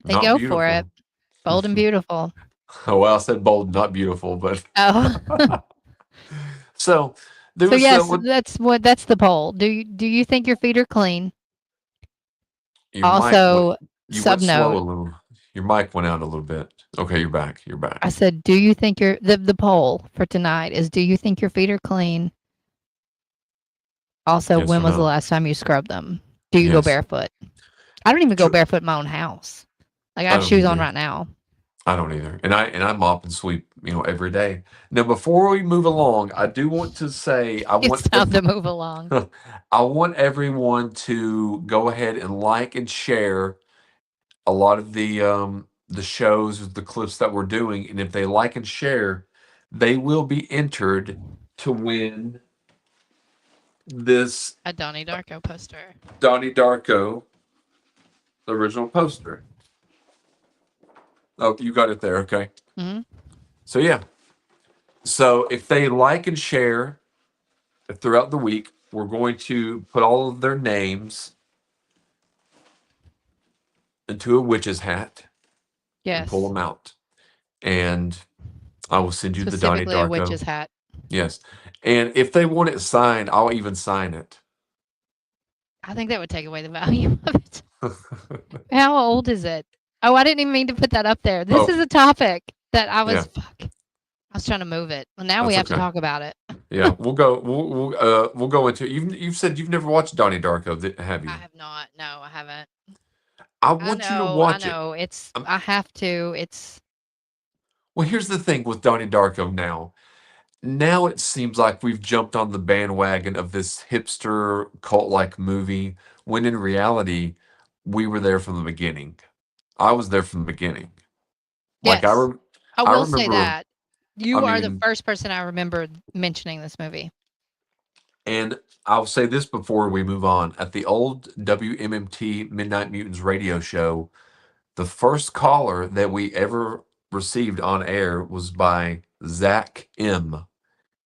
S2: they
S1: not
S2: go for it.
S1: beautiful.
S2: Bold and beautiful.
S1: Oh, well, I said bold, not beautiful, but
S2: Oh.
S1: so there
S2: So
S1: was
S2: yes,
S1: what
S2: that's the poll. Do you think your feet are clean?
S1: your mic went.
S2: Also,
S1: You went
S2: sub
S1: slow a
S2: note,
S1: little. Your mic went out a little bit. Okay, you're back. You're back.
S2: I said, do you think the poll for tonight is do you think your feet are clean? Also,
S1: Yes
S2: when
S1: or
S2: was the
S1: no?
S2: last time you scrubbed them? Do you go
S1: Yes.
S2: barefoot? I don't even go
S1: True.
S2: barefoot in my own house. Like I
S1: I
S2: have
S1: don't
S2: shoes on
S1: either.
S2: right now.
S1: I don't either. And I mop and sweep, every day. Now, before we move along, I do want to say
S2: It's time to move along.
S1: I want everyone to go ahead and like and share a lot of the shows, the clips that we're doing, and if they like and share, they will be entered to win this
S2: A Donnie Darko poster.
S1: Donnie Darko original poster. Oh, you got it there, okay.
S2: Hmm.
S1: So yeah. So if they like and share throughout the week, we're going to put all of their names into a witch's hat and pull
S2: Yes.
S1: them out. And I will send you the Donnie
S2: Specifically a
S1: Darko.
S2: witch's hat.
S1: Yes. And if they want it signed, I'll even sign it.
S2: I think that would take away the value of it. How old is it? Oh, I didn't even mean to put that up there. This
S1: Oh.
S2: is a topic that I was
S1: Yeah.
S2: fuck. I was trying to move it. Well, now we
S1: That's
S2: have to
S1: okay.
S2: talk about it.
S1: Yeah, we'll go into you've said you've never watched Donnie Darko, have you?
S2: I have not. No, I haven't.
S1: I
S2: I
S1: want you to
S2: know. I
S1: watch it.
S2: know. I have to. It's
S1: Well, here's the thing with Donnie Darko now. Now it seems like we've jumped on the bandwagon of this hipster cult-like movie, when in reality, we were there from the beginning. I was there from the beginning. Like
S2: yes. I
S1: I
S2: will say
S1: remember,
S2: that you
S1: I
S2: are the
S1: mean,
S2: first person I remember mentioning this movie.
S1: and I'll say this before we move on. At the old WMMT Midnight Mutants radio show, the first caller that we ever received on air was by Zach M.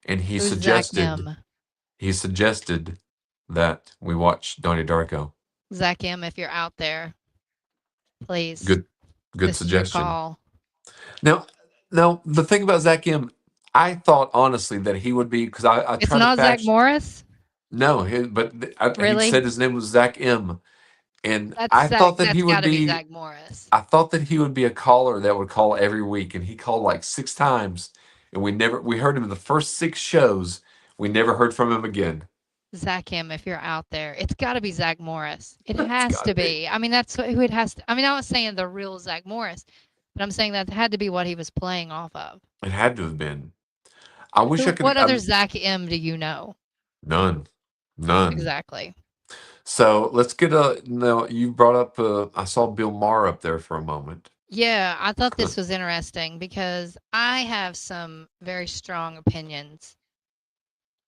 S1: And he
S2: Who's Zach
S1: suggested
S2: M?
S1: that we watch Donnie Darko.
S2: Zach M, if you're out there, please.
S1: Good
S2: This is your
S1: suggestion.
S2: call.
S1: Now, the thing about Zach M, I thought honestly that he would be, because I
S2: It's
S1: tried to
S2: not Zach Morris.
S1: No, he
S2: Really?
S1: said his name was Zach M, and
S2: That's
S1: I
S2: Zach.
S1: thought that
S2: That's
S1: he would
S2: got to be
S1: be.
S2: Zach Morris.
S1: I thought that he would be a caller that would call every week, and he called like 6 times, and we heard him in the first 6 shows. We never heard from him again.
S2: Zach M, if you're out there, it's got to be Zach Morris. It
S1: It's
S2: has
S1: gotta
S2: to be. I mean, that's who it has to. I mean, I was saying the real Zach Morris, but I'm saying that had to be what he was playing off of.
S1: It had to have been. I wish I could.
S2: What other Zach M do you know?
S1: None.
S2: Exactly.
S1: So let's get no, you brought up, I saw Bill Maher up there for a moment.
S2: Yeah, I thought this was interesting because I have some very strong opinions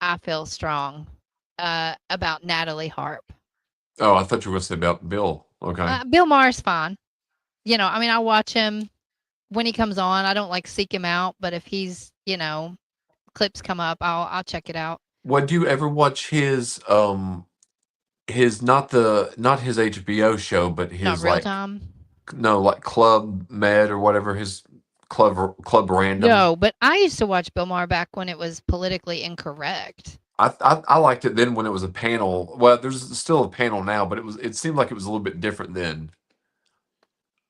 S2: I feel strong about Natalie Harp.
S1: Oh, I thought you were going to say about Bill. Okay.
S2: Bill Maher's fine. I mean, I watch him when he comes on. I don't like seek him out, but if he's, clips come up, I'll check it out.
S1: What do you ever watch his not his HBO show, but
S2: Not
S1: his
S2: real
S1: like
S2: time.
S1: no like Club Med or whatever his Club Random.
S2: No, but I used to watch Bill Maher back when it was politically incorrect.
S1: I liked it then when it was a panel. Well, there's still a panel now, but it seemed like it was a little bit different then.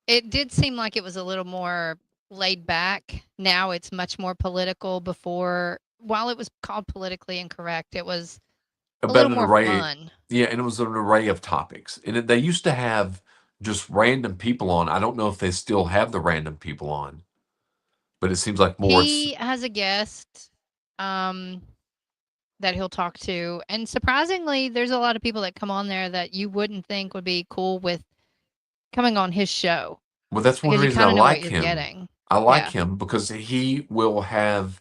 S2: It did seem like it was a little more laid back. Now it's much more political. Before, while it was called politically incorrect, it was a
S1: About
S2: little
S1: an
S2: more
S1: array,
S2: fun.
S1: yeah, and it was an array of topics. And they used to have just random people on. I don't know if they still have the random people on, but it seems like more.
S2: He has a guest um, that he'll talk to, and surprisingly, there's a lot of people that come on there that you wouldn't think would be cool with coming on his show
S1: Well, that's one
S2: because you
S1: reason I
S2: kind of know what
S1: like
S2: you're
S1: him.
S2: getting.
S1: I like
S2: Yeah.
S1: him because he will have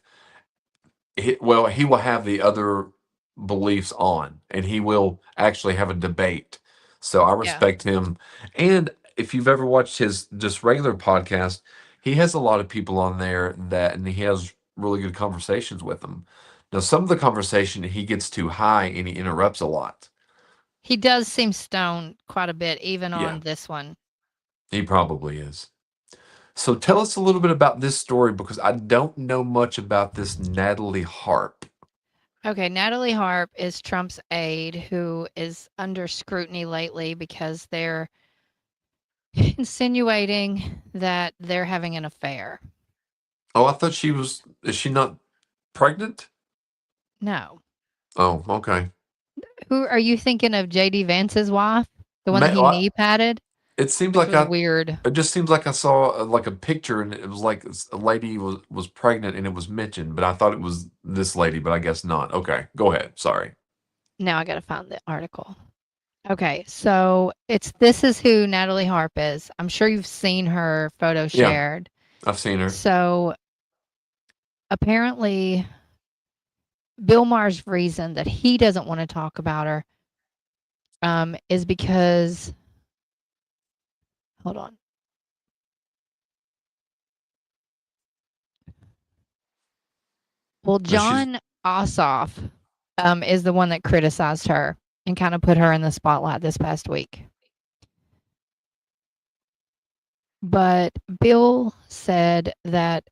S1: he will have the other beliefs on, and he will actually have a debate. So I
S2: Yeah.
S1: respect him. And if you've ever watched his just regular podcast, he has a lot of people on there and he has really good conversations with them. Now, some of the conversation he gets too high and he interrupts a lot.
S2: He does seem stoned quite a bit, even
S1: Yeah,
S2: on this one.
S1: he probably is. So tell us a little bit about this story because I don't know much about this Natalie Harp.
S2: Okay, Natalie Harp is Trump's aide who is under scrutiny lately because they're insinuating that they're having an affair.
S1: Oh, I thought she was. Is she not pregnant?
S2: No.
S1: Oh, okay.
S2: Who are you thinking of? JD Vance's wife? The one that he
S1: Well,
S2: knee patted?
S1: it seems
S2: Which
S1: like
S2: was weird.
S1: It just seems like I saw like a picture, and it was like a lady was pregnant, and it was mentioned, but I thought it was this lady, but I guess not. Okay, go ahead. Sorry.
S2: Now I gotta find the article. Okay, so this is who Natalie Harp is. I'm sure you've seen her photo
S1: Yeah,
S2: shared.
S1: I've seen her.
S2: So apparently Bill Maher's reason that he doesn't want to talk about her is because hold on. Well,
S1: And she's
S2: John Ossoff is the one that criticized her and kind of put her in the spotlight this past week. But Bill said that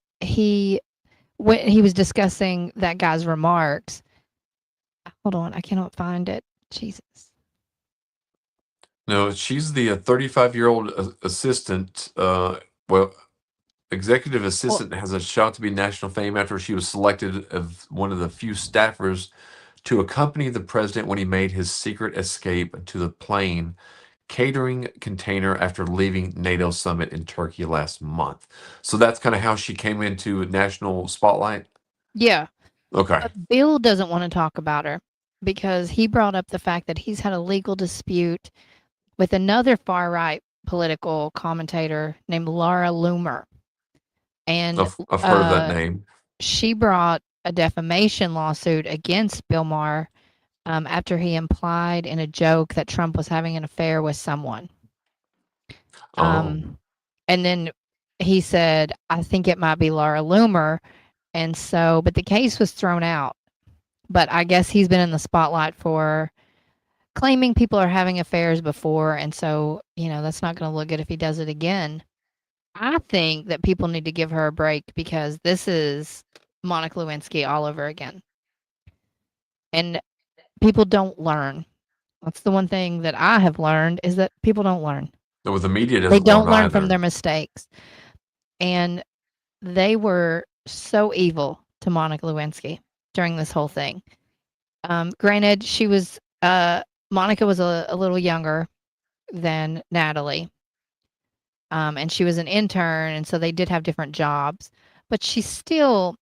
S2: when he was discussing that guy's remarks. Hold on, I cannot find it. Jesus.
S1: no, she's the 35-year-old assistant. Well, executive
S2: Well,
S1: assistant has a shot to be national fame after she was selected as one of the few staffers to accompany the president when he made his secret escape to the plane catering container after leaving NATO summit in Turkey last month. So that's kind of how she came into national spotlight.
S2: yeah.
S1: Okay.
S2: But Bill doesn't want to talk about her because he brought up the fact that he's had a legal dispute with another far right political commentator named Laura Loomer. And
S1: I've heard of that name.
S2: she brought a defamation lawsuit against Bill Maher after he implied in a joke that Trump was having an affair with someone.
S1: Oh,
S2: And then he said, I think it might be Laura Loomer. And so, but the case was thrown out. But I guess he's been in the spotlight for claiming people are having affairs before. And so, that's not going to look good if he does it again. I think that people need to give her a break because this is Monica Lewinsky all over again. And people don't learn. That's the one thing that I have learned is that people don't learn.
S1: no, the media
S2: They
S1: doesn't
S2: don't
S1: learn
S2: learn from
S1: either.
S2: their mistakes. And they were so evil to Monica Lewinsky during this whole thing. Granted, she was Monica was a little younger than Natalie. And she was an intern, and so they did have different jobs. But she still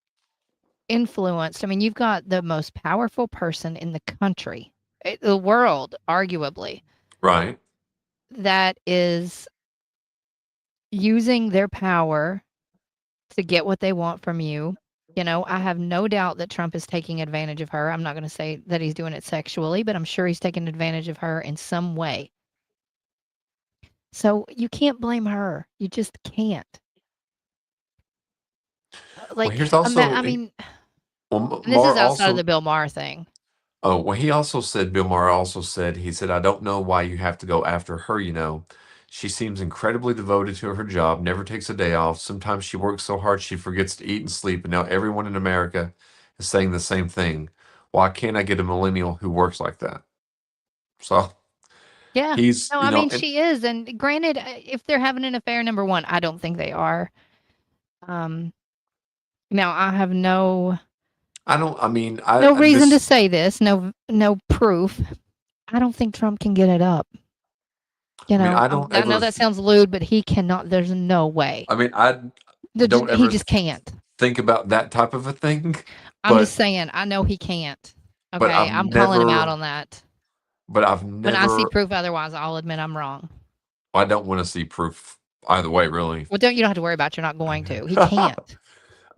S2: influenced. I mean, you've got the most powerful person in the country, the world, arguably,
S1: Right.
S2: that is using their power to get what they want from you You know, I have no doubt that Trump is taking advantage of her. I'm not going to say that he's doing it sexually, but I'm sure he's taking advantage of her in some way. So you can't blame her. You just can't.
S1: Well,
S2: Like,
S1: here's also
S2: I mean,
S1: well,
S2: and this
S1: Maher
S2: is outside of
S1: also.
S2: the Bill Maher thing.
S1: Oh, well, he also said, Bill Maher also said, he said, I don't know why you have to go after her, you know. She seems incredibly devoted to her job, never takes a day off. Sometimes she works so hard she forgets to eat and sleep, and now everyone in America is saying the same thing. Why can't I get a millennial who works like that? So
S2: Yeah.
S1: he's,
S2: No,
S1: you
S2: I
S1: know,
S2: mean,
S1: and
S2: she is. And granted, if they're having an affair, number one, I don't think they are. Um, Now I have
S1: I don't, I mean,
S2: no reason to
S1: this,
S2: say this, no proof. I don't think Trump can get it up. You
S1: I mean,
S2: know,
S1: I don't
S2: I know
S1: ever,
S2: that sounds lewd, but he cannot. There's no way.
S1: I mean, I don't
S2: He
S1: ever
S2: just can't.
S1: think about that type of a thing,
S2: I'm just
S1: but,
S2: saying, I know he can't.
S1: but
S2: Okay,
S1: I've
S2: I'm calling him out
S1: never,
S2: on that.
S1: but I've
S2: When I see
S1: never,
S2: proof otherwise, I'll admit I'm wrong.
S1: I don't want to see proof either way, really.
S2: Well, you don't have to worry about. You're not going to. He can't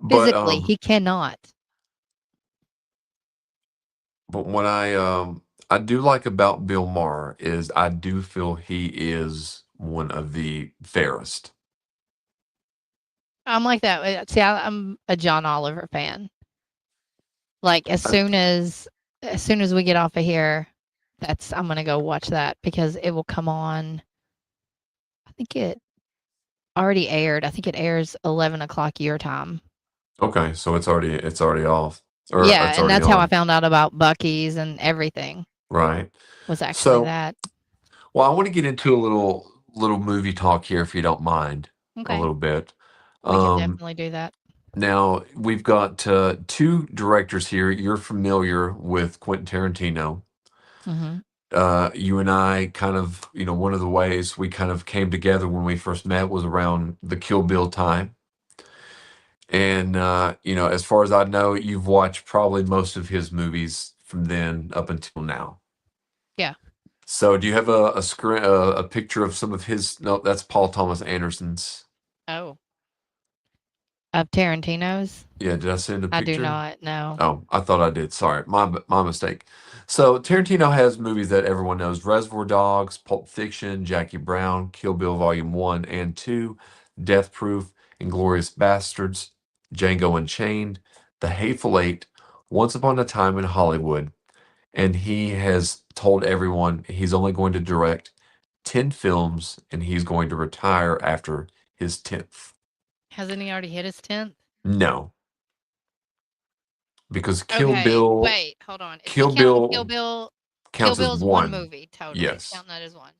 S1: But
S2: physically. He cannot.
S1: but what I do like about Bill Maher is I do feel he is one of the fairest.
S2: I'm like that. See, I'm a John Oliver fan. Like
S1: I,
S2: as soon as we get off of here, I'm gonna go watch that because it will come on. I think it already aired. I think it airs 11 o'clock your time.
S1: okay, so it's already off or
S2: Yeah,
S1: it's
S2: and
S1: already
S2: that's how I
S1: on,
S2: found out about Bucky's and everything
S1: right?
S2: was actually
S1: So,
S2: that.
S1: well, I want to get into a little movie talk here, if you don't mind, a
S2: Okay,
S1: little bit.
S2: we can
S1: Um,
S2: definitely do that.
S1: Now we've got two directors here. You're familiar with Quentin Tarantino.
S2: Mhm.
S1: You and I kind of, one of the ways we kind of came together when we first met was around the Kill Bill time. And, as far as I know, you've watched probably most of his movies from then up until now.
S2: Yeah.
S1: So do you have a screen, a picture of some of his? No, that's Paul Thomas Anderson's.
S2: Oh, of Tarantino's?
S1: Yeah, did I send a
S2: I do
S1: picture?
S2: not know.
S1: Oh, I thought I did. Sorry, my mistake. So Tarantino has movies that everyone knows: Reservoir Dogs, Pulp Fiction, Jackie Brown, Kill Bill Volume 1 and 2, Death Proof, Inglourious Bastards, Django Unchained, The Hateful Eight, Once Upon a Time in Hollywood, and he has told everyone he's only going to direct 10 films and he's going to retire after his 10th.
S2: Hasn't he already hit his 10th?
S1: No, because
S2: Okay, wait, hold on. Is he
S1: Kill
S2: counting
S1: Bill
S2: Kill
S1: counts as
S2: Bill's one
S1: one.
S2: movie, totally. He's
S1: Yes.
S2: counting that as one.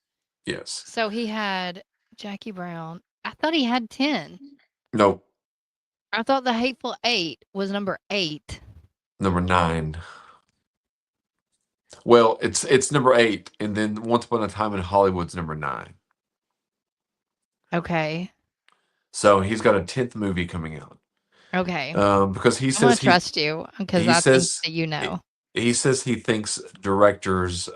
S1: Yes.
S2: So he had Jackie Brown. I thought he had 10.
S1: No,
S2: I thought The Hateful Eight was number 8.
S1: number 9. Well, it's number 8, and then Once Upon a Time in Hollywood's number 9.
S2: Okay.
S1: So he's got a 10th movie coming out.
S2: Okay.
S1: Because he
S2: I'm gonna
S1: says
S2: trust you because
S1: he
S2: I think
S1: says
S2: that you know.
S1: he says he thinks directors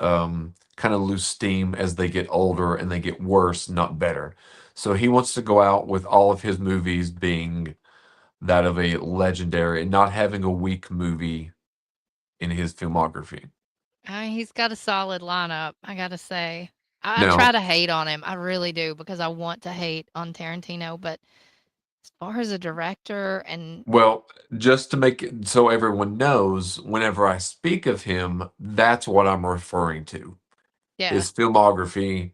S1: kind of lose steam as they get older and they get worse, not better. So he wants to go out with all of his movies being that of a legendary and not having a weak movie in his filmography.
S2: He's got a solid lineup, I gotta say. I try
S1: Now,
S2: to hate on him. I really do because I want to hate on Tarantino, but as far as a director and
S1: well, just to make it so everyone knows, whenever I speak of him, that's what I'm referring to.
S2: yeah.
S1: His filmography,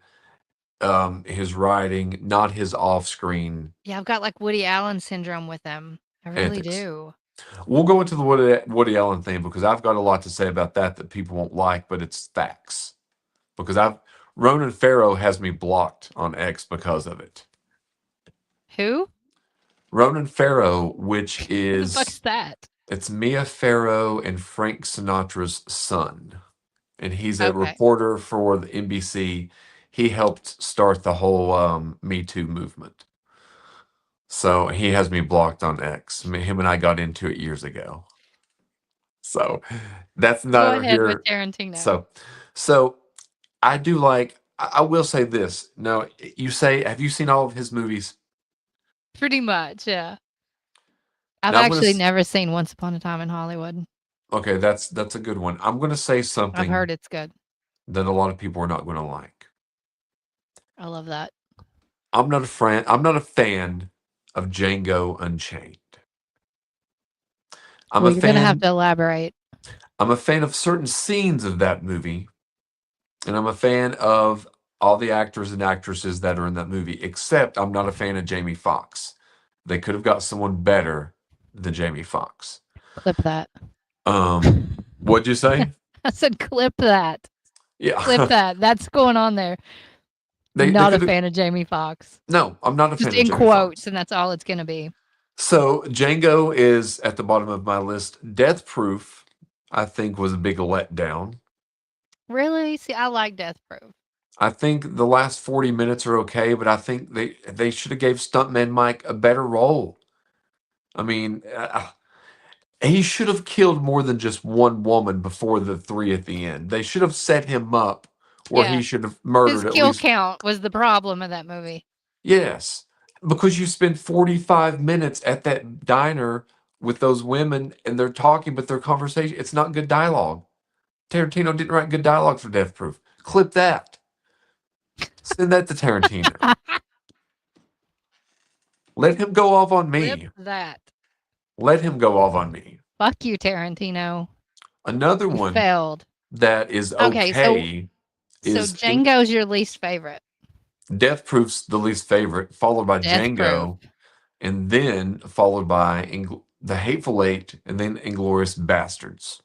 S1: his writing, not his off-screen
S2: Yeah, I've got like Woody Allen syndrome with him. I really
S1: antics.
S2: do.
S1: We'll go into the Woody Allen thing because I've got a lot to say about that people won't like, but it's facts. Because Ronan Farrow has me blocked on X because of it.
S2: Who?
S1: Ronan Farrow, which
S2: Who the fuck's
S1: is
S2: that?
S1: it's Mia Farrow and Frank Sinatra's son. And he's a
S2: Okay.
S1: reporter for the NBC. He helped start the whole Me Too movement. So he has me blocked on X. I mean, him and I got into it years ago. So that's
S2: Go
S1: neither
S2: ahead with
S1: here.
S2: Tarantino.
S1: So I do like. I will say this. No, you say, have you seen all of his movies?
S2: Pretty much, yeah. I've
S1: Now I'm gonna
S2: actually never seen Once Upon a Time in Hollywood.
S1: okay, that's a good one. I'm gonna say
S2: I've
S1: something
S2: heard it's good.
S1: that a lot of people are not gonna like.
S2: I love that.
S1: I'm not a fan of Django Unchained. I'm
S2: Well,
S1: a
S2: you're gonna have
S1: fan
S2: to elaborate.
S1: I'm a fan of certain scenes of that movie, and I'm a fan of all the actors and actresses that are in that movie, except I'm not a fan of Jamie Foxx. They could have got someone better than Jamie Foxx.
S2: Clip that.
S1: What'd you say?
S2: I said clip that. Clip
S1: Yeah.
S2: that. That's going on there.
S1: They
S2: Not a
S1: could have
S2: fan of Jamie Foxx.
S1: No, I'm not a
S2: Just
S1: fan of
S2: in
S1: Jamie
S2: quotes,
S1: Foxx.
S2: and that's all it's gonna be.
S1: So Django is at the bottom of my list. Death Proof, I think, was a big letdown.
S2: Really? See, I like Death Proof.
S1: I think the last 40 minutes are okay, but I think they should have gave Stuntman Mike a better role. I mean, he should have killed more than just one woman before the three at the end. They should have set him up where
S2: Yeah.
S1: he should have
S2: His
S1: murdered at
S2: kill
S1: least.
S2: count was the problem of that movie.
S1: Yes, because you spend 45 minutes at that diner with those women and they're talking, but their conversation, it's not good dialogue. Tarantino didn't write good dialogue for Death Proof. Clip that. Send that to Tarantino. Let him go off on
S2: Clip
S1: me.
S2: that.
S1: Let him go off on me.
S2: Fuck you, Tarantino.
S1: Another
S2: You
S1: one
S2: failed.
S1: that is
S2: Okay,
S1: okay
S2: so
S1: is
S2: Django's your least favorite.
S1: Death Proof's the least favorite, followed by
S2: Death
S1: Django, and then followed by The Hateful Eight, and then Inglorious Bastards.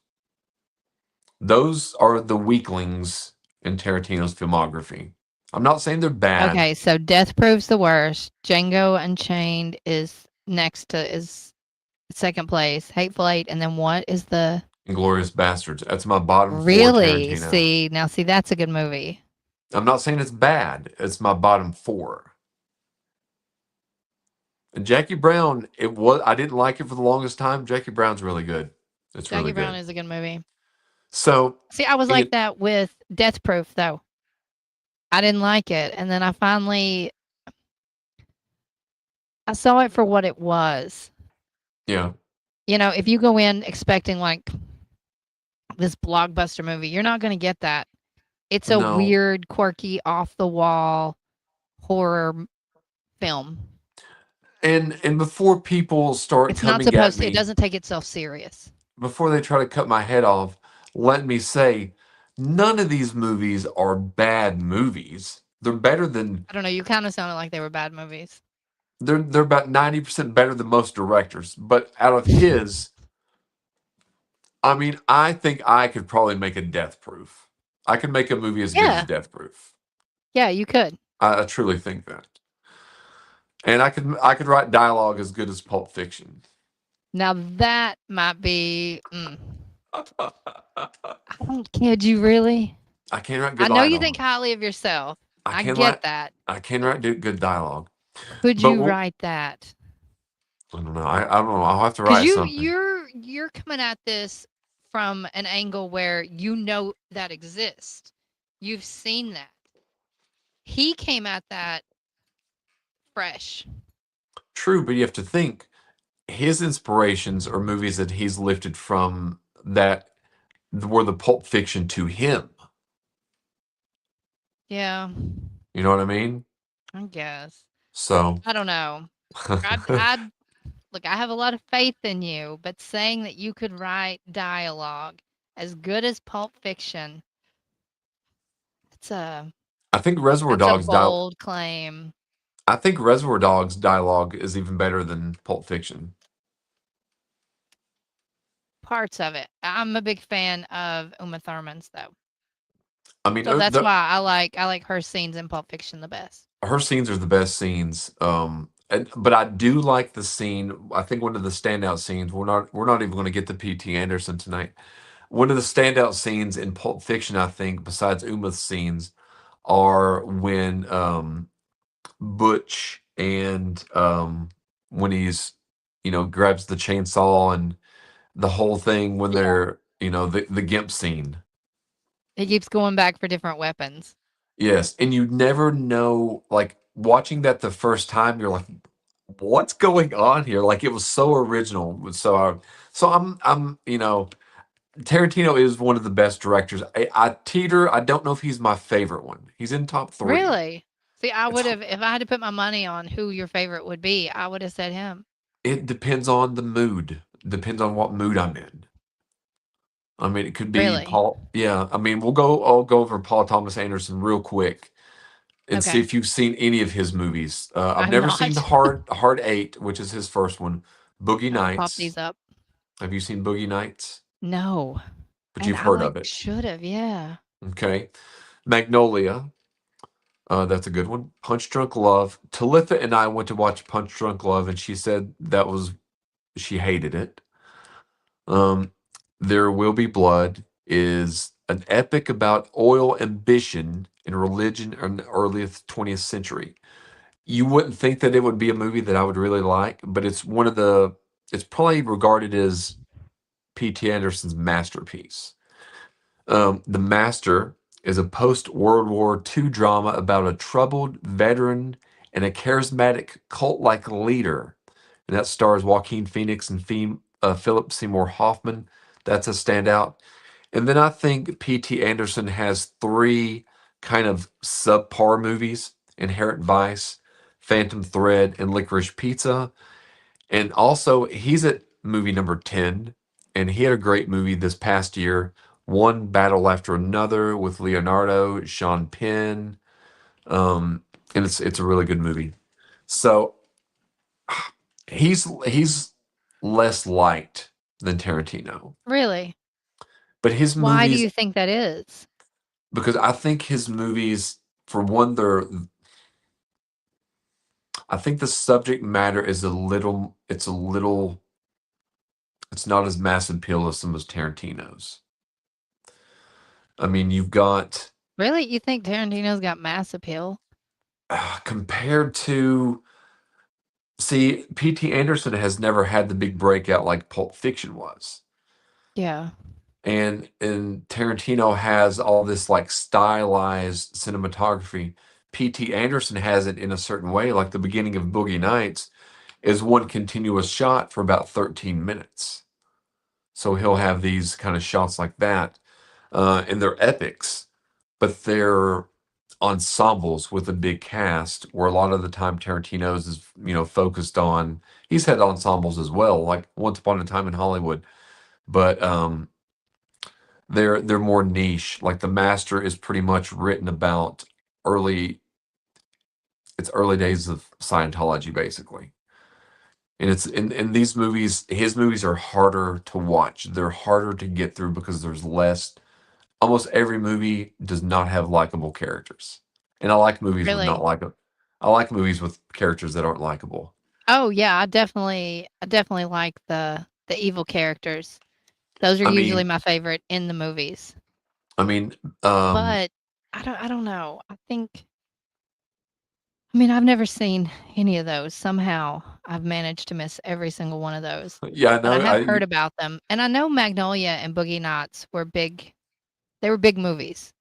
S1: Those are the weaklings in Tarantino's filmography. I'm not saying they're bad.
S2: Okay, so Death Proof's the worst. Django Unchained is second place. Hateful Eight, and then what is the
S1: Inglorious Bastards. That's my bottom four
S2: really?
S1: Tarantino.
S2: See, that's a good movie.
S1: I'm not saying it's bad. It's my bottom four. And Jackie Brown, I didn't like it for the longest time. Jackie Brown's really good. It's
S2: Jackie
S1: really
S2: Brown
S1: good.
S2: is a good movie.
S1: So
S2: See, I was like that with Death Proof, though. I didn't like it, and then I saw it for what it was.
S1: yeah.
S2: You know, if you go in expecting like this blockbuster movie, you're not going to get that. It's a
S1: No.
S2: weird, quirky, off the wall horror film.
S1: And before people start
S2: It's not
S1: coming
S2: supposed
S1: at
S2: to.
S1: me,
S2: It doesn't take itself serious.
S1: before they try to cut my head off, let me say, none of these movies are bad movies. They're better than
S2: I don't know. You kind of sounded like they were bad movies.
S1: they're about 90% better than most directors. But out of his, I mean, I think I could probably make a Death Proof. I could make a movie as good as Death Proof.
S2: Yeah, you could.
S1: I truly think that. And I could write dialogue as good as Pulp Fiction.
S2: Now that might be. Could you really?
S1: I can't write good
S2: I know
S1: dialogue.
S2: you think highly of yourself. I
S1: can
S2: get
S1: write,
S2: that.
S1: I can write good dialogue.
S2: Could
S1: But
S2: you write that?
S1: I don't know. I don't know. I'll have to write something.
S2: You're coming at this from an angle where you know that exists. You've seen that. He came at that fresh.
S1: True, but you have to think his inspirations are movies that he's lifted from that were the Pulp Fiction to him.
S2: Yeah.
S1: You know what I mean?
S2: I guess.
S1: So
S2: I don't know. Look, I have a lot of faith in you, but saying that you could write dialogue as good as Pulp Fiction,
S1: I think Reservoir
S2: that's
S1: Dogs
S2: a bold claim.
S1: I think Reservoir Dogs dialogue is even better than Pulp Fiction.
S2: Parts of it. I'm a big fan of Uma Thurman's though.
S1: I mean,
S2: So that's why I like her scenes in Pulp Fiction the best.
S1: Her scenes are the best scenes. But I do like the scene. I think one of the standout scenes. We're not even going to get to P.T. Anderson tonight. One of the standout scenes in Pulp Fiction, I think, besides Uma's scenes, are when Butch and when he's grabs the chainsaw and the whole thing when they're the Gimp scene.
S2: He keeps going back for different weapons.
S1: Yes, and you never know, like watching that the first time, you're like, what's going on here? Like it was so original. I'm Tarantino is one of the best directors. I teeter. I don't know if he's my favorite one. He's in top 3.
S2: Really? See, I
S1: It's
S2: would have if I had to put my money on who your favorite would be, I would have said him.
S1: it depends on the mood. Depends on what mood I'm in. I mean, it could be
S2: Really?
S1: Paul. Yeah, I mean, I'll go over Paul Thomas Anderson real quick and see
S2: Okay.
S1: if you've seen any of his movies. I've
S2: I'm
S1: never seen
S2: not.
S1: Hard Eight, which is his first one. Boogie
S2: I'll pop
S1: Nights.
S2: these up.
S1: Have you seen Boogie Nights?
S2: No.
S1: But
S2: And
S1: you've
S2: I
S1: heard of it.
S2: should have, yeah.
S1: Okay. Magnolia. That's a good one. Punch Drunk Love. Talitha and I went to watch Punch Drunk Love, and she said she hated it. Um, There Will Be Blood is an epic about oil ambition and religion in the early 20th century. You wouldn't think that it would be a movie that I would really like, but it's probably regarded as P.T. Anderson's masterpiece. The Master is a post-World War II drama about a troubled veteran and a charismatic cult-like leader. And that stars Joaquin Phoenix and Philip Seymour Hoffman. That's a standout. And then I think P.T. Anderson has 3 kind of subpar movies: Inherent Vice, Phantom Thread, and Licorice Pizza. And also, he's at movie number 10, and he had a great movie this past year, One Battle After Another with Leonardo, Sean Penn, and it's a really good movie. So he's less liked than Tarantino,
S2: Really?
S1: but his
S2: Why do
S1: movies,
S2: you think that is?
S1: because I think his movies, for one, I think the subject matter is it's not as mass appeal as some of Tarantino's. I mean, you've got
S2: Really? You think Tarantino's got mass appeal?
S1: compared to see, P.T. Anderson has never had the big breakout like Pulp Fiction was.
S2: Yeah.
S1: And Tarantino has all this like stylized cinematography. P.T. Anderson has it in a certain way, like the beginning of Boogie Nights is one continuous shot for about 13 minutes. So he'll have these kind of shots like that, and they're epics, but they're ensembles with a big cast. Where a lot of the time Tarantino's is focused on. He's had ensembles as well, like Once Upon a Time in Hollywood, but they're more niche. Like The Master is pretty much written about early it's early days of Scientology, basically. And it's in these movies, his movies are harder to watch. They're harder to get through because there's less. Almost every movie does not have likable characters, and I like movies with not
S2: Really?
S1: like. I like movies with characters that aren't likable.
S2: Oh, yeah, I definitely like the evil characters. Those are
S1: I
S2: usually
S1: mean,
S2: my favorite in the movies.
S1: I mean, um,
S2: But I don't know. I mean, I've never seen any of those. Somehow, I've managed to miss every single one of those.
S1: yeah,
S2: But I
S1: no,
S2: have heard about them, and I know Magnolia and Boogie Nights were big. They were big movies.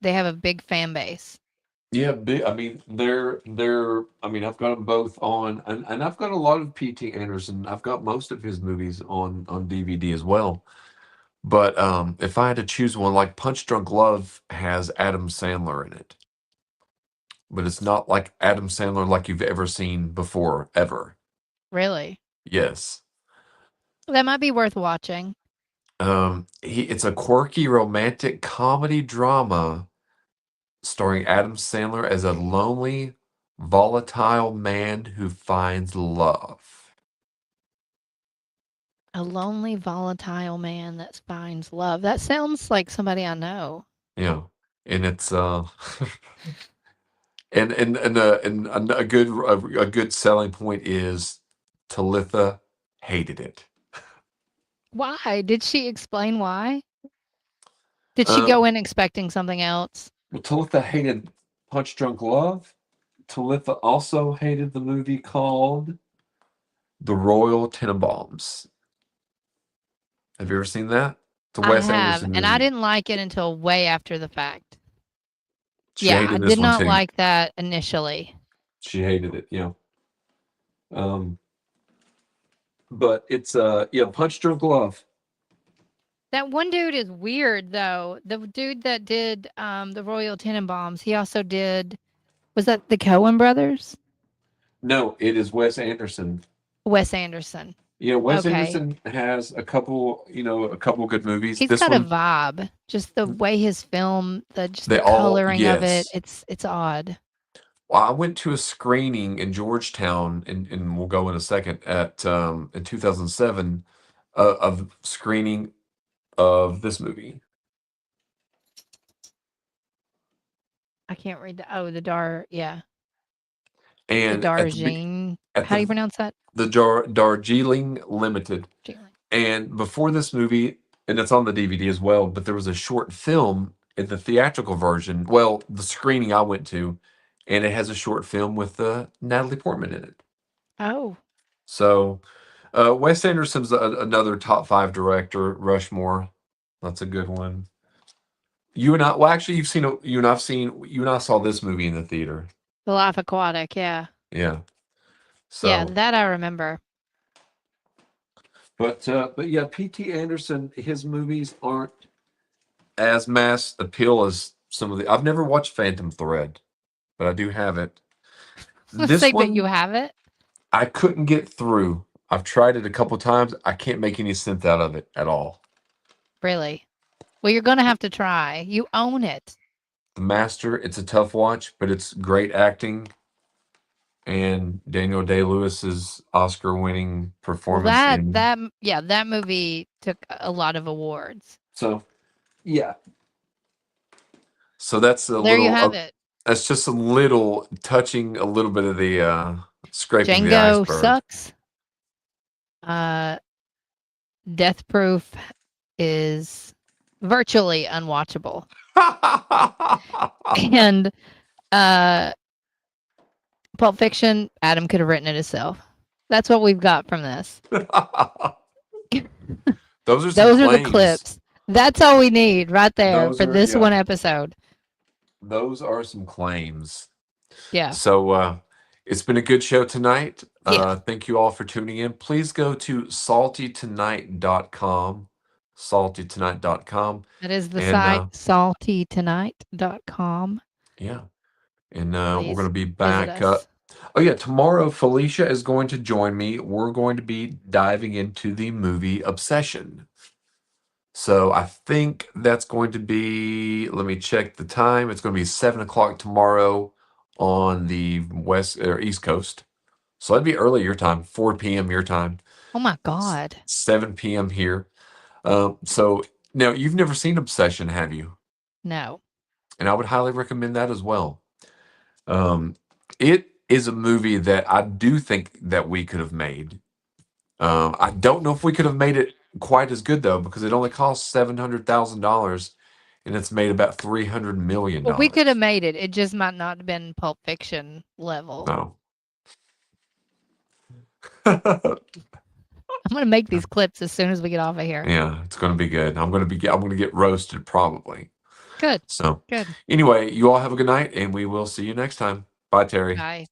S2: They have a big fan base.
S1: yeah, big. I mean, they're. I mean, I've got them both on, and I've got a lot of P.T. Anderson. I've got most of his movies on DVD as well. But if I had to choose one, like Punch Drunk Love has Adam Sandler in it, but it's not like Adam Sandler like you've ever seen before, ever.
S2: Really?
S1: Yes.
S2: That might be worth watching.
S1: It's a quirky romantic comedy drama starring Adam Sandler as a lonely, volatile man who finds love.
S2: A lonely, volatile man that finds love. That sounds like somebody I know.
S1: Yeah, and it's and a good selling point is Talitha hated it.
S2: Why? Did she explain why? Did she go
S1: Um,
S2: in expecting something else?
S1: well, Talitha hated Punch Drunk Love. Talitha also hated the movie called The Royal Tenenbaums. Have you ever seen that? It's a
S2: I
S1: Wes
S2: have,
S1: Anderson
S2: and I
S1: movie.
S2: didn't like it until way after the fact.
S1: She
S2: Yeah, I
S1: hated this
S2: did
S1: one
S2: not
S1: too.
S2: like that initially.
S1: She hated it. Yeah. But it's Punch Drunk Love.
S2: That one dude is weird though. The dude that did the Royal Tenenbaums, he also did. Was that the Coen brothers?
S1: No, it is Wes Anderson.
S2: Wes Anderson.
S1: Yeah, Wes
S2: Okay.
S1: Anderson has a couple good movies.
S2: He's
S1: This
S2: got a
S1: one,
S2: vibe. Just the way his film, the
S1: they all
S2: coloring of it.
S1: yes.
S2: It's odd.
S1: Well, I went to a screening in Georgetown, and we'll go in a second at in 2007 of screening of this movie.
S2: I can't read the the
S1: And
S2: Darjeeling.
S1: at
S2: How do you
S1: the
S2: pronounce that?
S1: Darjeeling Limited. And before this movie, and it's on the DVD as well, but there was a short film in the theatrical version. Well, the screening I went to, and it has a short film with Natalie Portman in it.
S2: Oh,
S1: So, Wes Anderson's another top 5 director. Rushmore, that's a good one. You and I, well, actually, you and I saw this movie in the theater.
S2: The Life Aquatic. Yeah.
S1: Yeah.
S2: Yeah,
S1: So,
S2: that I remember.
S1: but yeah, P.T. Anderson, his movies aren't as mass appeal as some of the. I've never watched Phantom Thread, but I do have it.
S2: Let's
S1: This
S2: say that
S1: one,
S2: you have it.
S1: I couldn't get through. I've tried it a couple times. I can't make any sense out of it at all.
S2: Really? Well, you're gonna have to try. You own it.
S1: The Master, it's a tough watch, but it's great acting. And Daniel Day-Lewis's Oscar-winning
S2: Well,
S1: performance
S2: that movie took a lot of awards.
S1: So, yeah. So that's a
S2: There
S1: little.
S2: you have it.
S1: That's just a little touching a little bit of the scraping the
S2: Django
S1: iceberg.
S2: sucks. Death Proof is virtually unwatchable. And Pulp Fiction, Adam could have written it himself. That's what we've got from this.
S1: Those are
S2: the clips. That's all we need right there for this one episode.
S1: Those are some claims.
S2: Yeah.
S1: So it's been a good show tonight.
S2: Yeah.
S1: Thank you all for tuning in. Please go to saltytonight.com. Saltytonight.com.
S2: That is the site, saltytonight.com.
S1: Yeah. And we're going to be
S2: visit
S1: back.
S2: us.
S1: Oh, yeah. Tomorrow, Felicia is going to join me. We're going to be diving into the movie Obsession. So I think that's going to be, let me check the time. It's going to be 7 o'clock tomorrow on the west or east coast. So that'd be early your time, 4 p.m. your time.
S2: Oh my God.
S1: 7 p.m. here. So now you've never seen Obsession, have you?
S2: No.
S1: And I would highly recommend that as well. It is a movie that I do think that we could have made. I don't know if we could have made it quite as good though, because it only cost $700,000 and it's made about $300 million.
S2: Well, we could have made it. It just might not have been Pulp Fiction level.
S1: No.
S2: I'm gonna make these clips as soon as we get off of here.
S1: Yeah, it's gonna be good. I'm gonna get roasted probably.
S2: Good.
S1: So
S2: Good.
S1: anyway, you all have a good night and we will see you next time. Bye, Terry.
S2: Bye.